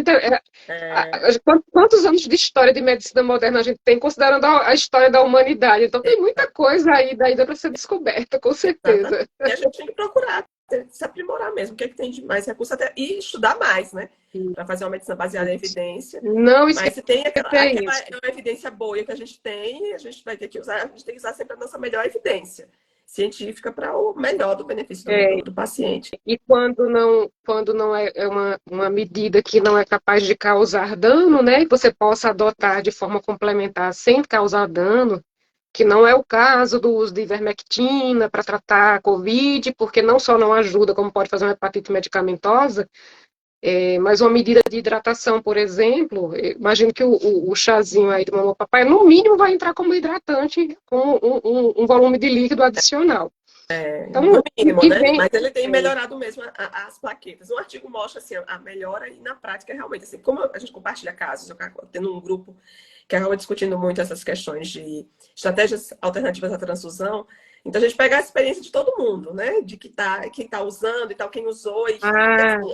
quantos anos de história de medicina moderna a gente tem, considerando a história da humanidade. Então, tem muita coisa aí ainda para ser descoberta, com certeza. E a gente tem que procurar se aprimorar mesmo, o que é que tem de mais recurso até, e estudar mais, né? Para fazer uma medicina baseada em evidência. Não, mas se tem aquela evidência boa que a gente tem, a gente vai ter que usar, a gente tem que usar sempre a nossa melhor evidência científica para o melhor do benefício do paciente. E quando não é uma medida que não é capaz de causar dano, né? Que você possa adotar de forma complementar sem causar dano, que não é o caso do uso de ivermectina para tratar a Covid, porque não só não ajuda, como pode fazer uma hepatite medicamentosa, mas uma medida de hidratação, por exemplo, imagino que o chazinho aí do mamão papai, no mínimo, vai entrar como hidratante com um volume de líquido adicional. Então, no mínimo, né? Mas ele tem melhorado mesmo as plaquetas. O artigo mostra assim, a melhora e na prática realmente, assim, como a gente compartilha casos, eu tendo um grupo que acaba discutindo muito essas questões de estratégias alternativas à transfusão. Então, a gente pega a experiência de todo mundo, né? De quem tá usando e tal, quem usou. E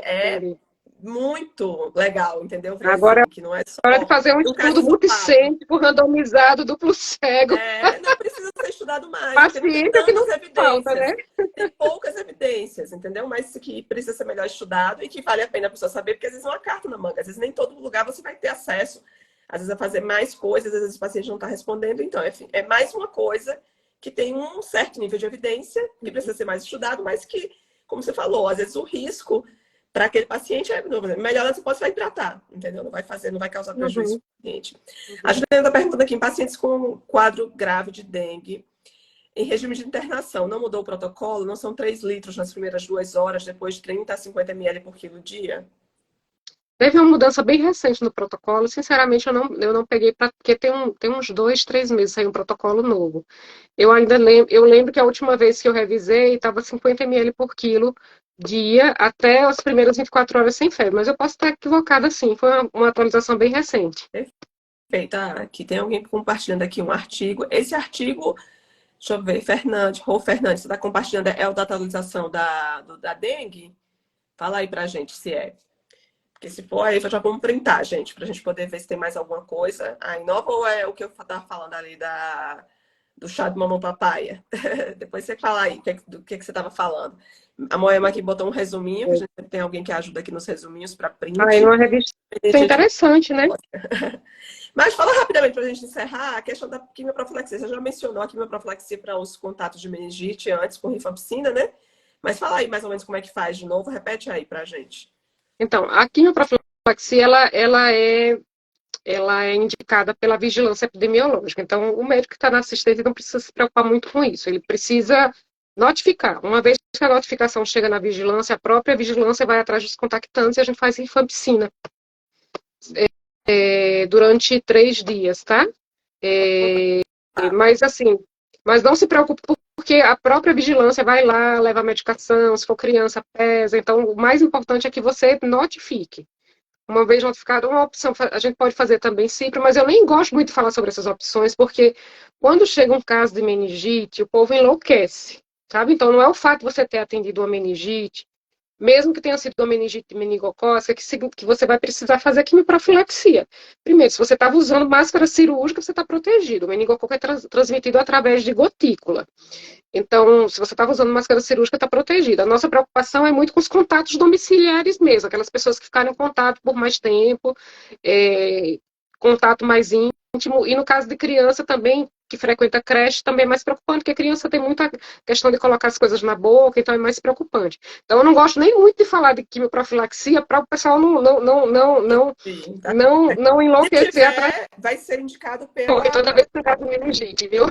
assim, muito legal, entendeu? Agora assim, que não é só hora de fazer um estudo multicêntrico, randomizado, duplo cego. Não precisa ser estudado mais. Paciência que não falta, né? Tem poucas evidências, entendeu? Mas que precisa ser melhor estudado e que vale a pena a pessoa saber, porque às vezes é uma carta na manga. Às vezes nem todo lugar você vai ter acesso, às vezes a fazer mais coisas, às vezes o paciente não está respondendo. Então, enfim, é mais uma coisa que tem um certo nível de evidência, que precisa ser mais estudado, mas que, como você falou, às vezes o risco para aquele paciente é melhor você pode tratar, entendeu? Não vai causar prejuízo para o paciente. A Juliana está perguntando aqui, em pacientes com quadro grave de dengue, em regime de internação, não mudou o protocolo? Não são 3 litros nas primeiras 2 horas, depois de 30 a 50 ml por quilo dia? Teve uma mudança bem recente no protocolo. Sinceramente, eu não peguei, porque tem uns 2, 3 meses aí um protocolo novo. Eu lembro que a última vez que eu revisei estava 50 ml por quilo dia até as primeiras 24 horas sem febre, mas eu posso estar equivocada sim, foi uma atualização bem recente. Perfeito, aqui tem alguém compartilhando aqui um artigo. Esse artigo, deixa eu ver, Rô Fernandes, você está compartilhando, é o da atualização da dengue? Fala aí pra gente se é. Porque se for, aí já vamos printar, gente, pra gente poder ver se tem mais alguma coisa. Nova ou é o que eu estava falando ali do chá de mamão papaya? Depois você fala aí do que você estava falando. A Moema aqui botou um resuminho, a gente tem alguém que ajuda aqui nos resuminhos para print. Uma revista interessante, né? Mas fala rapidamente para a gente encerrar a questão da quimioprofilaxia. Você já mencionou a quimioprofilaxia para os contatos de meningite antes com rifampicina, né? Mas fala aí mais ou menos como é que faz de novo. Repete aí para a gente. Então, a quimioprofilaxia, ela é indicada pela vigilância epidemiológica. Então, o médico que está na assistência não precisa se preocupar muito com isso. Ele precisa notificar. Uma vez que a notificação chega na vigilância, a própria vigilância vai atrás dos contactantes e a gente faz rifampicina durante 3 dias, tá? Mas assim, não se preocupe porque a própria vigilância vai lá, leva a medicação, se for criança, pesa. Então, o mais importante é que você notifique. uma vez notificado, uma opção, a gente pode fazer também sempre, mas eu nem gosto muito de falar sobre essas opções, porque quando chega um caso de meningite, o povo enlouquece, sabe? Então, não é o fato de você ter atendido uma meningite, mesmo que tenha sido uma meningite meningocócica, que você vai precisar fazer quimioprofilaxia. Primeiro, se você estava usando máscara cirúrgica, você está protegido. O meningococo é transmitido através de gotícula. Então, se você estava usando máscara cirúrgica, está protegida. A nossa preocupação é muito com os contatos domiciliares mesmo, aquelas pessoas que ficaram em contato por mais tempo, contato mais íntimo. E no caso de criança também, que frequenta creche, também é mais preocupante, porque a criança tem muita questão de colocar as coisas na boca, então é mais preocupante. Então, eu não gosto nem muito de falar de quimioprofilaxia para o pessoal Sim, tá. não Se enlouquecer atrás. tiver, vai ser indicado Toda pela. vez que eu meningite, viu?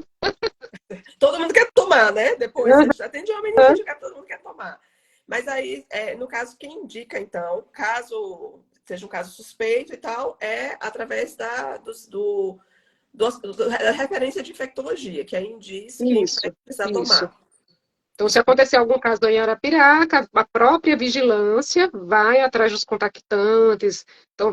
Todo mundo quer tomar, né? Depois, a gente atende uma meningite, todo mundo quer tomar. Mas aí, no caso, quem indica, então, caso seja um caso suspeito e tal, é através da referência de infectologia, que aí diz quem vai Isso, precisar isso. tomar. Então, se acontecer algum caso em Arapiraca, a própria vigilância vai atrás dos contactantes, então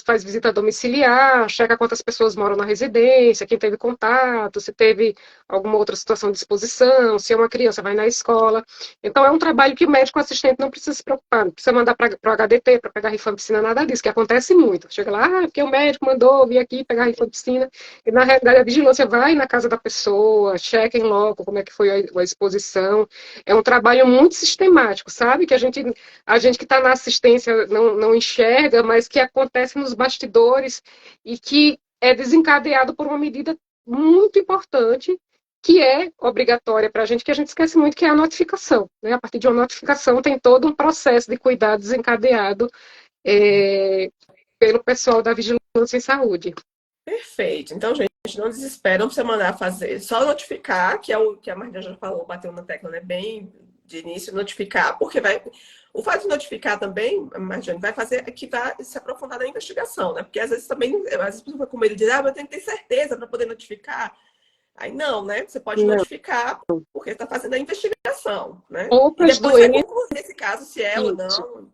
faz visita domiciliar, checa quantas pessoas moram na residência, quem teve contato, se teve alguma outra situação de exposição, se é uma criança, vai na escola. Então, é um trabalho que o médico assistente não precisa se preocupar, não precisa mandar para o HDT, para pegar rifampicina, nada disso, que acontece muito. Chega lá, porque o médico mandou vir aqui pegar rifampicina, e na realidade a vigilância vai na casa da pessoa, checa em loco como é que foi a exposição. É um trabalho muito sistemático, sabe? Que a gente que está na assistência não enxerga, mas que acontece nos bastidores e que é desencadeado por uma medida muito importante, que é obrigatória para a gente esquece muito, que é a notificação. Né? A partir de uma notificação tem todo um processo de cuidado desencadeado pelo pessoal da Vigilância em Saúde. Perfeito. Então, gente, não desespera, não precisa mandar fazer. Só notificar, que é o que a Marina já falou, bateu na tecla, né? Bem de início, notificar, porque vai. O fato de notificar também, Marjane, vai fazer que vai se aprofundar na investigação, né? Porque às vezes também, às vezes a pessoa fica com medo de dizer, mas eu tenho que ter certeza para poder notificar. Aí não, né? Você pode Não. notificar porque está fazendo a investigação, né? E Poucas depois vai doenças. concluir esse caso, se é ou Isso. não.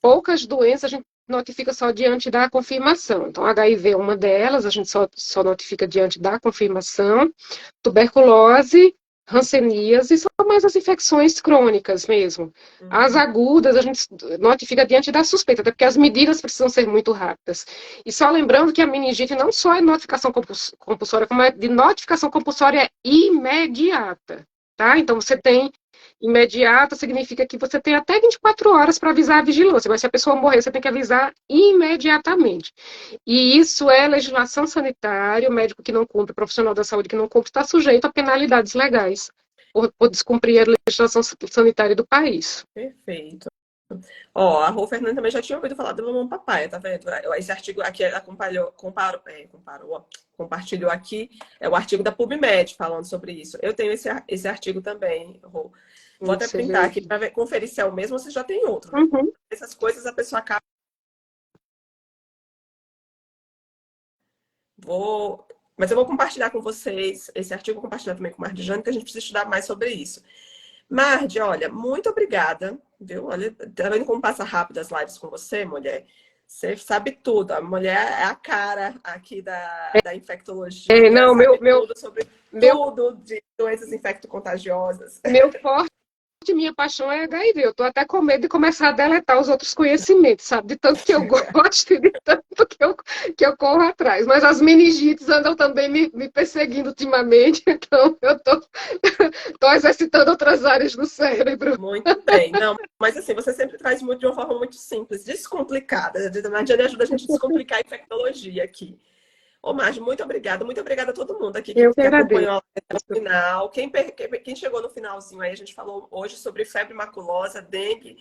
Poucas doenças a gente notifica só diante da confirmação. Então, HIV é uma delas, a gente só notifica diante da confirmação. Tuberculose, hanseníase, são mais as infecções crônicas mesmo. As agudas, a gente notifica diante da suspeita, até porque as medidas precisam ser muito rápidas. E só lembrando que a meningite não só é notificação compulsória, como é de notificação compulsória imediata. Tá? Então, você tem imediata, significa que você tem até 24 horas para avisar a vigilância, mas se a pessoa morrer, você tem que avisar imediatamente. E isso é legislação sanitária, o médico que não cumpre, o profissional da saúde que não cumpre, está sujeito a penalidades legais por descumprir a legislação sanitária do país. Perfeito. Ó, a Rô Fernanda também já tinha ouvido falar do mamão papaya, tá vendo? Esse artigo aqui ela compartilhou aqui, é o artigo da PubMed falando sobre isso. Eu tenho esse artigo também, Rô. Vou até printar aqui para conferir se é o mesmo ou se já tem outro, né? Uhum. Essas coisas a pessoa acaba. Mas eu vou compartilhar com vocês esse artigo, vou compartilhar também com o Marjane, que a gente precisa estudar mais sobre isso. Marde, olha, muito obrigada, viu? Olha, tá vendo como passa rápido as lives com você, mulher? Você sabe tudo. A mulher é a cara aqui da infectologia, Não, sabe tudo sobre tudo de doenças infecto-contagiosas. Meu forte, minha paixão é HIV. Eu tô até com medo de começar a deletar os outros conhecimentos, sabe? De tanto que eu gosto e de tanto que eu corro atrás. Mas as meningites andam também me perseguindo ultimamente, então eu tô exercitando outras áreas do cérebro. Muito bem. Não, mas assim, você sempre traz muito de uma forma muito simples, descomplicada. A Marjane ajuda a gente a descomplicar a infectologia aqui. Ô, Marge, muito obrigada a todo mundo aqui Eu que que agradeço. acompanhou até o final. Quem chegou no finalzinho aí, a gente falou hoje sobre febre maculosa, dengue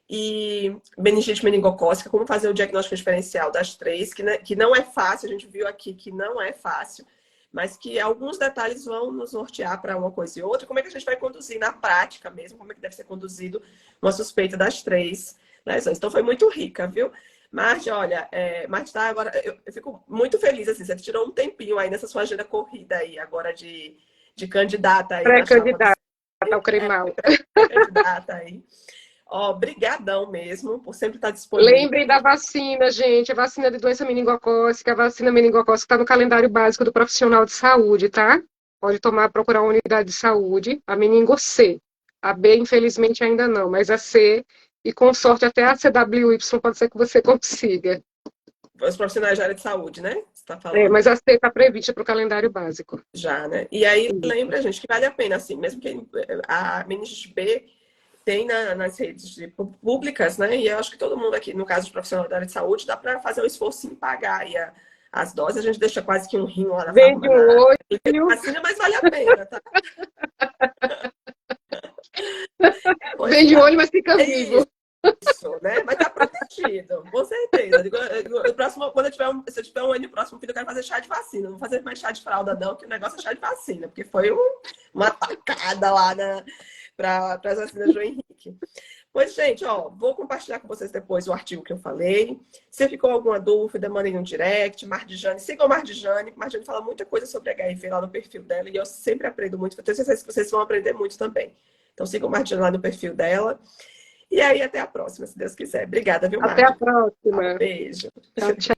e meningite meningocócica, como fazer o diagnóstico diferencial das três, que não é fácil, a gente viu aqui que não é fácil, mas que alguns detalhes vão nos nortear para uma coisa e outra. Como é que a gente vai conduzir na prática mesmo, como é que deve ser conduzido uma suspeita das três, né? Então foi muito rica, viu? Marge, olha, Marge, tá, agora eu fico muito feliz, assim, você tirou um tempinho aí nessa sua agenda corrida aí, agora de candidata aí na chapa do Pré-candidata ao CREMAL. pré-candidata aí. Ó, brigadão mesmo, por sempre estar disponível. Lembrem da vacina, gente. A vacina de doença meningocócica, a vacina meningocócica está no calendário básico do profissional de saúde, tá? Pode tomar, procurar uma unidade de saúde. A meningo C. A B, infelizmente, ainda não, mas a C, e com sorte até a CWY pode ser que você consiga. Os profissionais de área de saúde, né? Você está É, falando. mas a C está prevista para o calendário básico. Já, né? E aí lembra, gente, que vale a pena, assim, mesmo que a meningite B tem nas públicas, né? E eu acho que todo mundo aqui, no caso de profissional da área de saúde, dá para fazer um esforço em pagar aí as doses. A gente deixa quase que um rim lá na Vende farmácia, um na olho, vacina, mas vale a pena, tá? Pois vende um tá. olho, mas fica É vivo. isso, né? Mas tá protegido, com certeza. Próximo, quando se eu tiver um ano próximo filho, eu quero fazer chá de vacina. Não vou fazer mais chá de fralda, não, que o negócio é chá de vacina, porque foi uma tacada lá para as vacinas do Henrique. Pois, gente, ó, vou compartilhar com vocês depois o artigo que eu falei. Se ficou alguma dúvida, mandem um direct. Mardijane, sigam a Mardijane. Mardijane fala muita coisa sobre HIV lá no perfil dela e eu sempre aprendo muito. Eu tenho certeza que vocês vão aprender muito também. Então, sigam a Mardijane lá no perfil dela. E aí, até a próxima, se Deus quiser. Obrigada, viu, Até a Mardi? próxima. Beijo. Tchau, tchau.